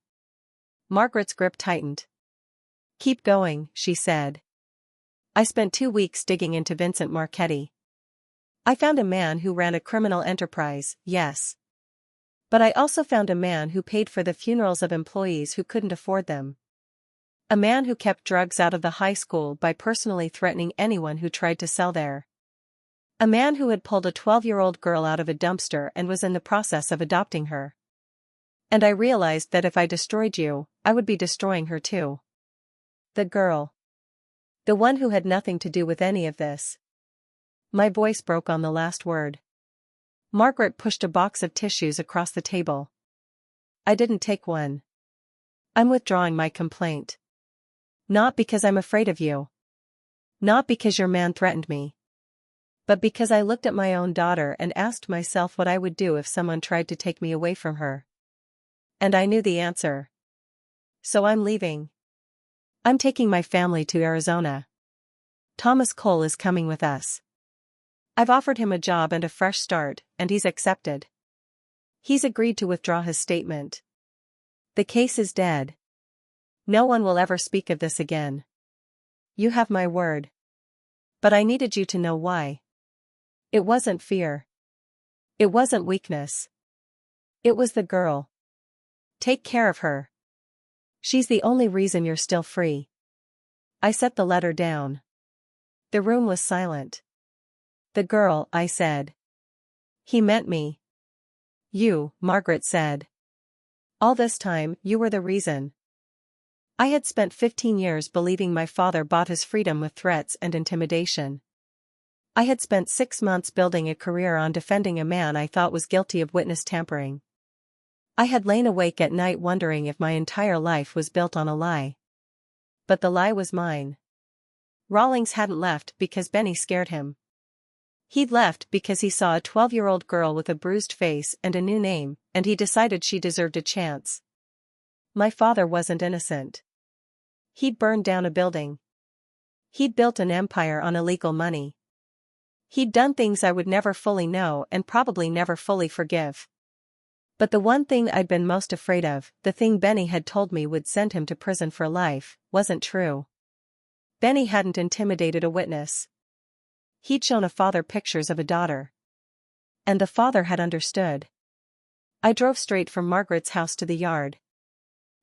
Margaret's grip tightened. Keep going, she said. I spent 2 weeks digging into Vincent Marchetti. I found a man who ran a criminal enterprise, yes. But I also found a man who paid for the funerals of employees who couldn't afford them. A man who kept drugs out of the high school by personally threatening anyone who tried to sell there. A man who had pulled a 12-year-old girl out of a dumpster and was in the process of adopting her. And I realized that if I destroyed you, I would be destroying her too. The girl. The one who had nothing to do with any of this. My voice broke on the last word. Margaret pushed a box of tissues across the table. I didn't take one. I'm withdrawing my complaint. Not because I'm afraid of you. Not because your man threatened me. But because I looked at my own daughter and asked myself what I would do if someone tried to take me away from her. And I knew the answer. So I'm leaving. I'm taking my family to Arizona. Thomas Cole is coming with us. I've offered him a job and a fresh start, and he's accepted. He's agreed to withdraw his statement. The case is dead. No one will ever speak of this again. You have my word. But I needed you to know why. It wasn't fear. It wasn't weakness. It was the girl. Take care of her. She's the only reason you're still free. I set the letter down. The room was silent. The girl, I said. He meant me. You, Margaret said. All this time, you were the reason. I had spent 15 years believing my father bought his freedom with threats and intimidation. I had spent 6 months building a career on defending a man I thought was guilty of witness tampering. I had lain awake at night wondering if my entire life was built on a lie. But the lie was mine. Rawlings hadn't left because Benny scared him. He'd left because he saw a 12-year-old girl with a bruised face and a new name, and he decided she deserved a chance. My father wasn't innocent. He'd burned down a building. He'd built an empire on illegal money. He'd done things I would never fully know and probably never fully forgive. But the one thing I'd been most afraid of, the thing Benny had told me would send him to prison for life, wasn't true. Benny hadn't intimidated a witness. He'd shown a father pictures of a daughter. And the father had understood. I drove straight from Margaret's house to the yard.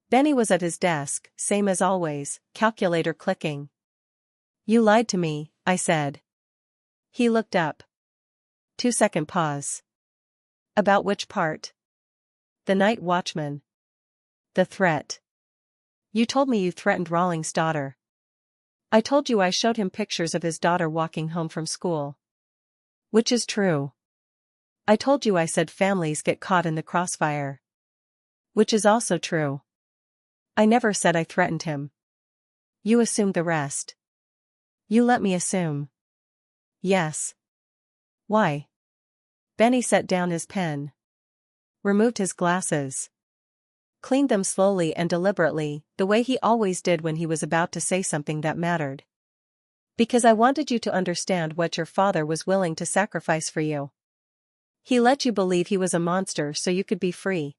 Benny was at his desk, same as always, calculator clicking. You lied to me, I said. He looked up. 2-second pause. About which part? The night watchman. The threat. You told me you threatened Rawlings' daughter. I told you I showed him pictures of his daughter walking home from school. Which is true. I told you, I said, families get caught in the crossfire. Which is also true. I never said I threatened him. You assumed the rest. You let me assume. Yes. Why? Benny set down his pen. Removed his glasses. Cleaned them slowly and deliberately, the way he always did when he was about to say something that mattered. Because I wanted you to understand what your father was willing to sacrifice for you. He let you believe he was a monster so you could be free.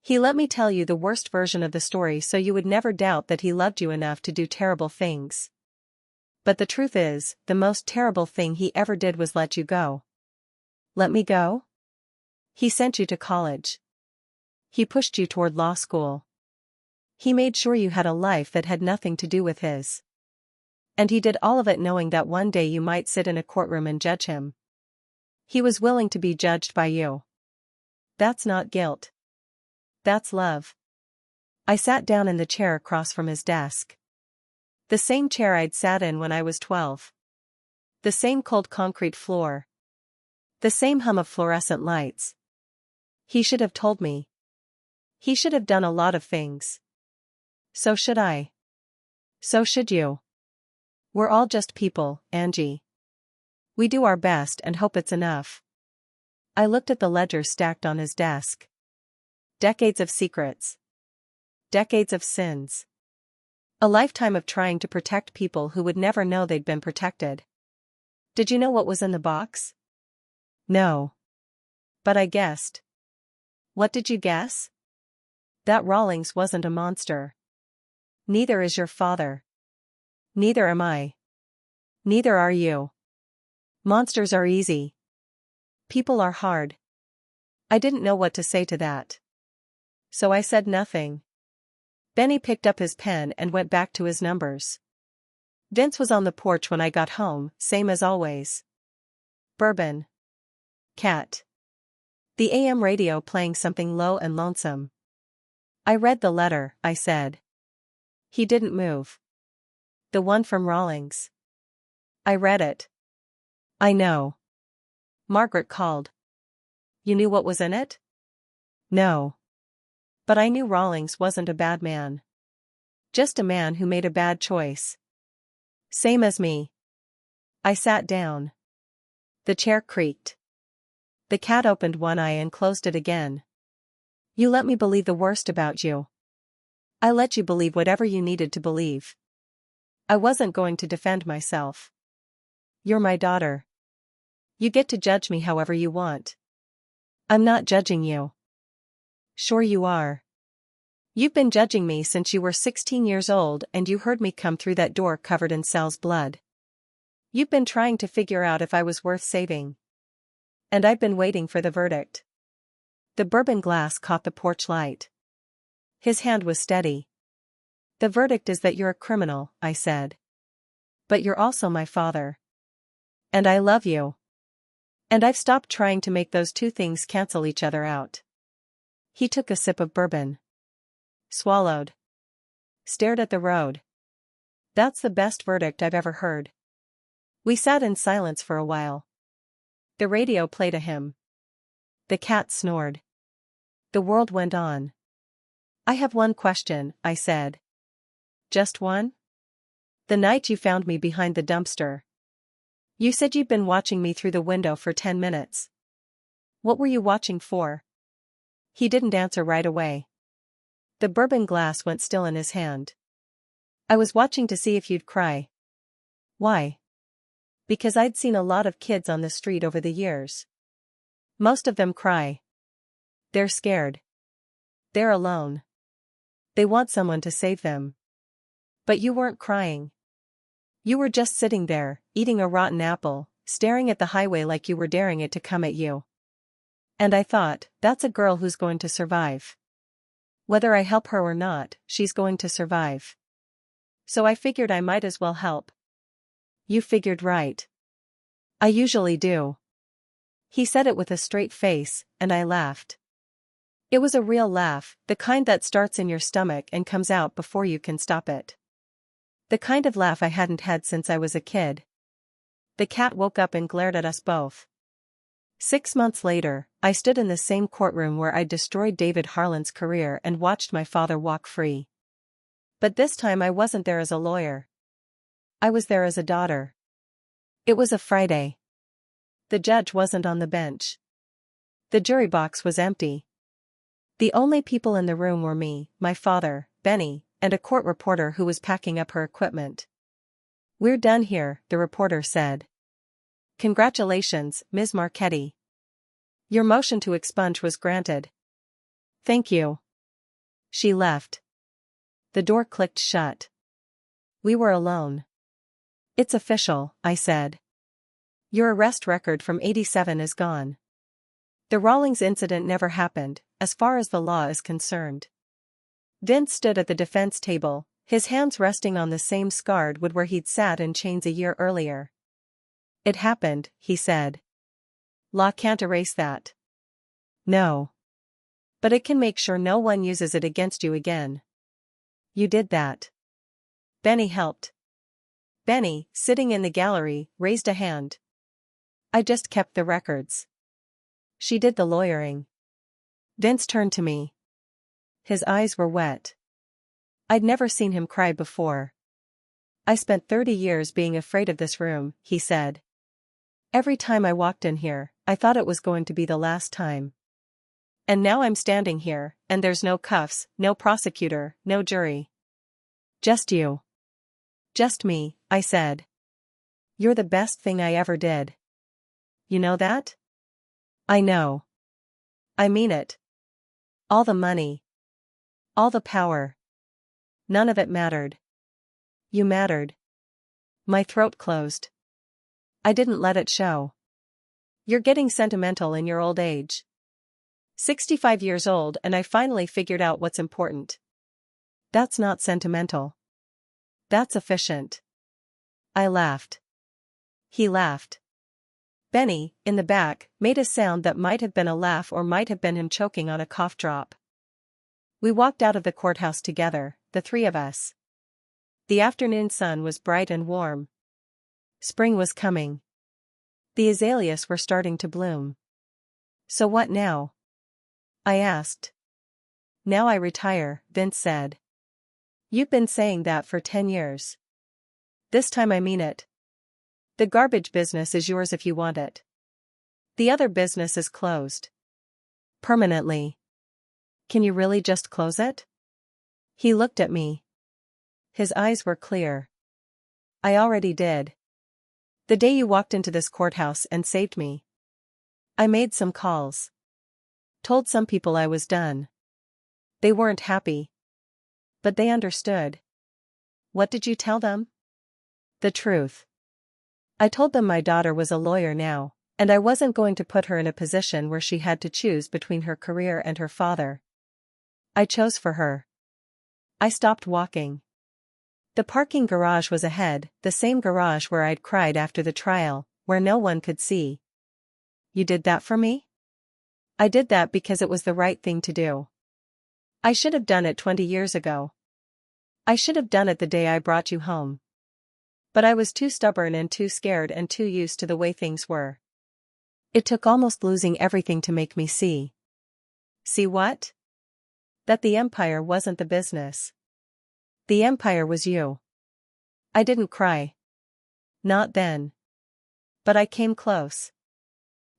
He let me tell you the worst version of the story so you would never doubt that he loved you enough to do terrible things. But the truth is, the most terrible thing he ever did was let you go. Let me go? He sent you to college. He pushed you toward law school. He made sure you had a life that had nothing to do with his. And he did all of it knowing that one day you might sit in a courtroom and judge him. He was willing to be judged by you. That's not guilt. That's love. I sat down in the chair across from his desk. The same chair I'd sat in when I was 12. The same cold concrete floor. The same hum of fluorescent lights. He should have told me. He should have done a lot of things. So should I. So should you. We're all just people, Angie. We do our best and hope it's enough. I looked at the ledger stacked on his desk. Decades of secrets. Decades of sins. A lifetime of trying to protect people who would never know they'd been protected. Did you know what was in the box? No. But I guessed. What did you guess? That Rawlings wasn't a monster. Neither is your father. Neither am I. Neither are you. Monsters are easy. People are hard. I didn't know what to say to that. So I said nothing. Benny picked up his pen and went back to his numbers. Vince was on the porch when I got home, same as always. Bourbon. Cat. The AM radio playing something low and lonesome. I read the letter, I said. He didn't move. The one from Rawlings. I read it. I know. Margaret called. You knew what was in it? No. But I knew Rawlings wasn't a bad man. Just a man who made a bad choice. Same as me. I sat down. The chair creaked. The cat opened one eye and closed it again. You let me believe the worst about you. I let you believe whatever you needed to believe. I wasn't going to defend myself. You're my daughter. You get to judge me however you want. I'm not judging you. Sure you are. You've been judging me since you were 16 years old and you heard me come through that door covered in Sal's blood. You've been trying to figure out if I was worth saving. And I've been waiting for the verdict. The bourbon glass caught the porch light. His hand was steady. The verdict is that you're a criminal, I said. But you're also my father. And I love you. And I've stopped trying to make those two things cancel each other out. He took a sip of bourbon. Swallowed. Stared at the road. That's the best verdict I've ever heard. We sat in silence for a while. The radio played a hymn. The cat snored. The world went on. I have one question, I said. Just one? The night you found me behind the dumpster. You said you'd been watching me through the window for 10 minutes. What were you watching for? He didn't answer right away. The bourbon glass went still in his hand. I was watching to see if you'd cry. Why? Because I'd seen a lot of kids on the street over the years. Most of them cry. They're scared. They're alone. They want someone to save them. But you weren't crying. You were just sitting there, eating a rotten apple, staring at the highway like you were daring it to come at you. And I thought, that's a girl who's going to survive. Whether I help her or not, she's going to survive. So I figured I might as well help. You figured right. I usually do. He said it with a straight face, and I laughed. It was a real laugh, the kind that starts in your stomach and comes out before you can stop it. The kind of laugh I hadn't had since I was a kid. The cat woke up and glared at us both. 6 months later, I stood in the same courtroom where I'd destroyed David Harlan's career and watched my father walk free. But this time I wasn't there as a lawyer. I was there as a daughter. It was a Friday. The judge wasn't on the bench. The jury box was empty. The only people in the room were me, my father, Benny, and a court reporter who was packing up her equipment. "We're done here," the reporter said. "Congratulations, Ms. Marchetti. Your motion to expunge was granted." "Thank you." She left. The door clicked shut. We were alone. "It's official," I said. "Your arrest record from '87 is gone. The Rawlings incident never happened, as far as the law is concerned." Vince stood at the defense table, his hands resting on the same scarred wood where he'd sat in chains a year earlier. "It happened," he said. "Law can't erase that." "No. But it can make sure no one uses it against you again." "You did that." Benny helped. Benny, sitting in the gallery, raised a hand. "I just kept the records." "She did the lawyering." Vince turned to me. His eyes were wet. I'd never seen him cry before. "I spent 30 years being afraid of this room," he said. "Every time I walked in here, I thought it was going to be the last time. And now I'm standing here, and there's no cuffs, no prosecutor, no jury. Just you." "Just me," I said. "You're the best thing I ever did." "You know that?" "I know. I mean it. All the money. All the power. None of it mattered. You mattered." My throat closed. I didn't let it show. "You're getting sentimental in your old age. 65 years old and I finally figured out what's important." "That's not sentimental. That's efficient." I laughed. He laughed. Benny, in the back, made a sound that might have been a laugh or might have been him choking on a cough drop. We walked out of the courthouse together, the three of us. The afternoon sun was bright and warm. Spring was coming. The azaleas were starting to bloom. "So what now?" I asked. "Now I retire," Vince said. "You've been saying that for 10 years. This time I mean it. The garbage business is yours if you want it. The other business is closed. Permanently." "Can you really just close it?" He looked at me. His eyes were clear. "I already did. The day you walked into this courthouse and saved me. I made some calls. Told some people I was done. They weren't happy. But they understood." "What did you tell them?" "The truth. I told them my daughter was a lawyer now, and I wasn't going to put her in a position where she had to choose between her career and her father. I chose for her." I stopped walking. The parking garage was ahead, the same garage where I'd cried after the trial, where no one could see. "You did that for me?" "I did that because it was the right thing to do. I should have done it 20 years ago. I should have done it the day I brought you home. But I was too stubborn and too scared and too used to the way things were. It took almost losing everything to make me see." "See what?" "That the empire wasn't the business. The empire was you." I didn't cry. Not then. But I came close.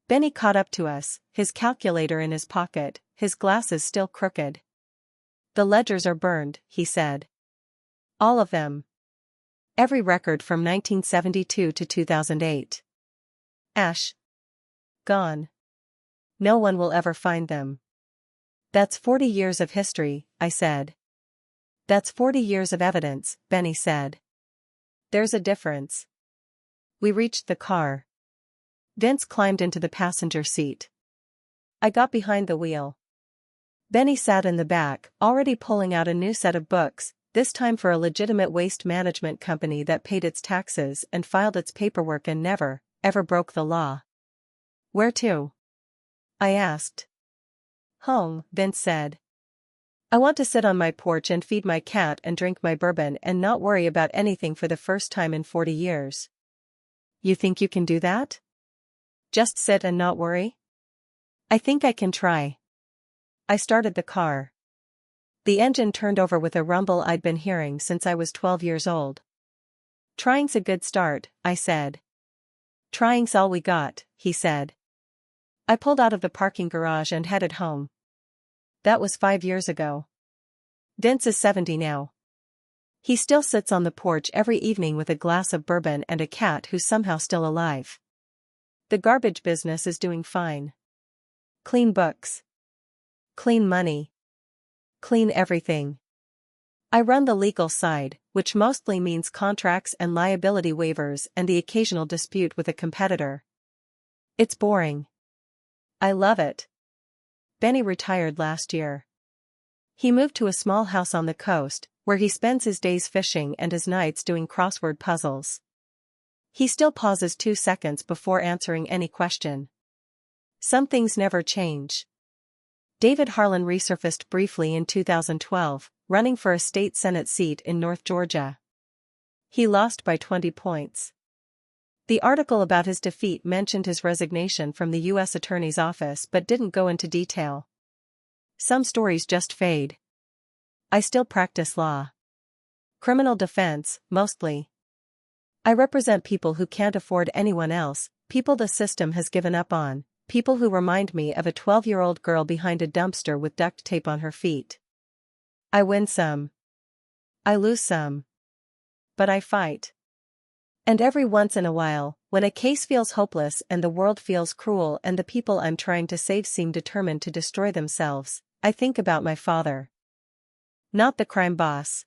Benny caught up to us, his calculator in his pocket, his glasses still crooked. "The ledgers are burned," he said. "All of them. Every record from 1972 to 2008. Ash. Gone. No one will ever find them." "That's 40 years of history," I said. "That's 40 years of evidence," Benny said. "There's a difference." We reached the car. Vince climbed into the passenger seat. I got behind the wheel. Benny sat in the back, already pulling out a new set of books, this time for a legitimate waste management company that paid its taxes and filed its paperwork and never, ever broke the law. "Where to?" I asked. "Home," Vince said. "I want to sit on my porch and feed my cat and drink my bourbon and not worry about anything for the first time in 40 years. You think you can do that? Just sit and not worry? I think I can try. I started the car. The engine turned over with a rumble I'd been hearing since I was 12 years old. Trying's a good start, I said. Trying's all we got, he said. I pulled out of the parking garage and headed home. That was 5 years ago. Vince is 70 now. He still sits on the porch every evening with a glass of bourbon and a cat who's somehow still alive. The garbage business is doing fine. Clean books. Clean money. Clean everything. I run the legal side, which mostly means contracts and liability waivers and the occasional dispute with a competitor. It's boring. I love it. Benny retired last year. He moved to a small house on the coast, where he spends his days fishing and his nights doing crossword puzzles. He still pauses 2 seconds before answering any question. Some things never change. David Harlan resurfaced briefly in 2012, running for a state Senate seat in North Georgia. He lost by 20 points. The article about his defeat mentioned his resignation from the U.S. Attorney's Office but didn't go into detail. Some stories just fade. I still practice law. Criminal defense, mostly. I represent people who can't afford anyone else, people the system has given up on, people who remind me of a 12-year-old girl behind a dumpster with duct tape on her feet. I win some. I lose some. But I fight. And every once in a while, when a case feels hopeless and the world feels cruel and the people I'm trying to save seem determined to destroy themselves, I think about my father. Not the crime boss.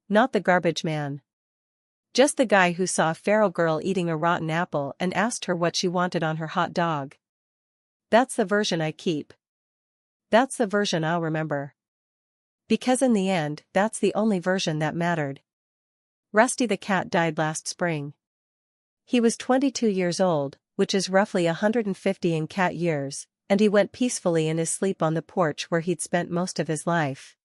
Not the garbage man. Just the guy who saw a feral girl eating a rotten apple and asked her what she wanted on her hot dog. That's the version I keep. That's the version I'll remember. Because in the end, that's the only version that mattered. Rusty the cat died last spring. He was 22 years old, which is roughly 150 in cat years, and he went peacefully in his sleep on the porch where he'd spent most of his life.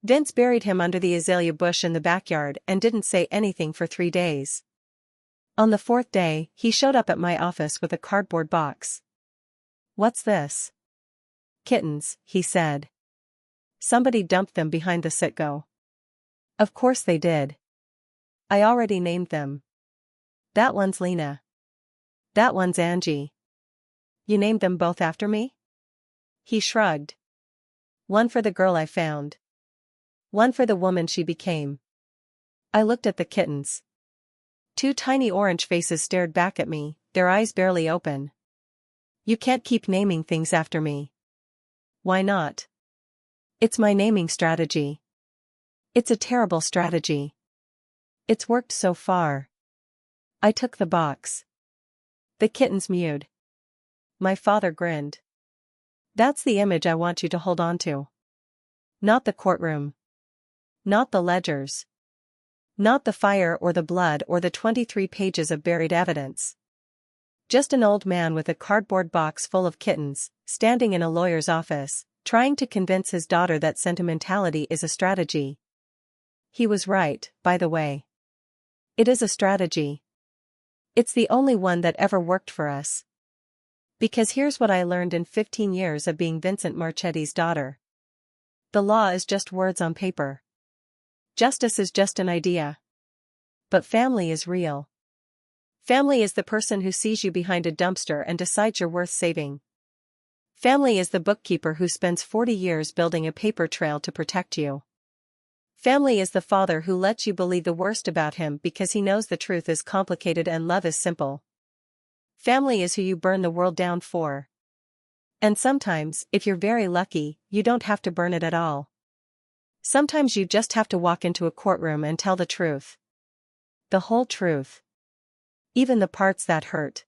Vince buried him under the azalea bush in the backyard and didn't say anything for 3 days. On the 4th day, he showed up at my office with a cardboard box. "What's this?" "Kittens," he said. "Somebody dumped them behind the Citgo." Of course they did. I already named them. That one's Lena. That one's Angie. You named them both after me? He shrugged. One for the girl I found. One for the woman she became. I looked at the kittens. 2 tiny orange faces stared back at me, their eyes barely open. You can't keep naming things after me. Why not? It's my naming strategy. It's a terrible strategy. It's worked so far. I took the box. The kittens mewed. My father grinned. That's the image I want you to hold on to. Not the courtroom. Not the ledgers. Not the fire or the blood or the 23 pages of buried evidence. Just an old man with a cardboard box full of kittens, standing in a lawyer's office, trying to convince his daughter that sentimentality is a strategy. He was right, by the way. It is a strategy. It's the only one that ever worked for us. Because here's what I learned in 15 years of being Vincent Marchetti's daughter. The law is just words on paper. Justice is just an idea. But family is real. Family is the person who sees you behind a dumpster and decides you're worth saving. Family is the bookkeeper who spends 40 years building a paper trail to protect you. Family is the father who lets you believe the worst about him because he knows the truth is complicated and love is simple. Family is who you burn the world down for. And sometimes, if you're very lucky, you don't have to burn it at all. Sometimes you just have to walk into a courtroom and tell the truth. The whole truth. Even the parts that hurt.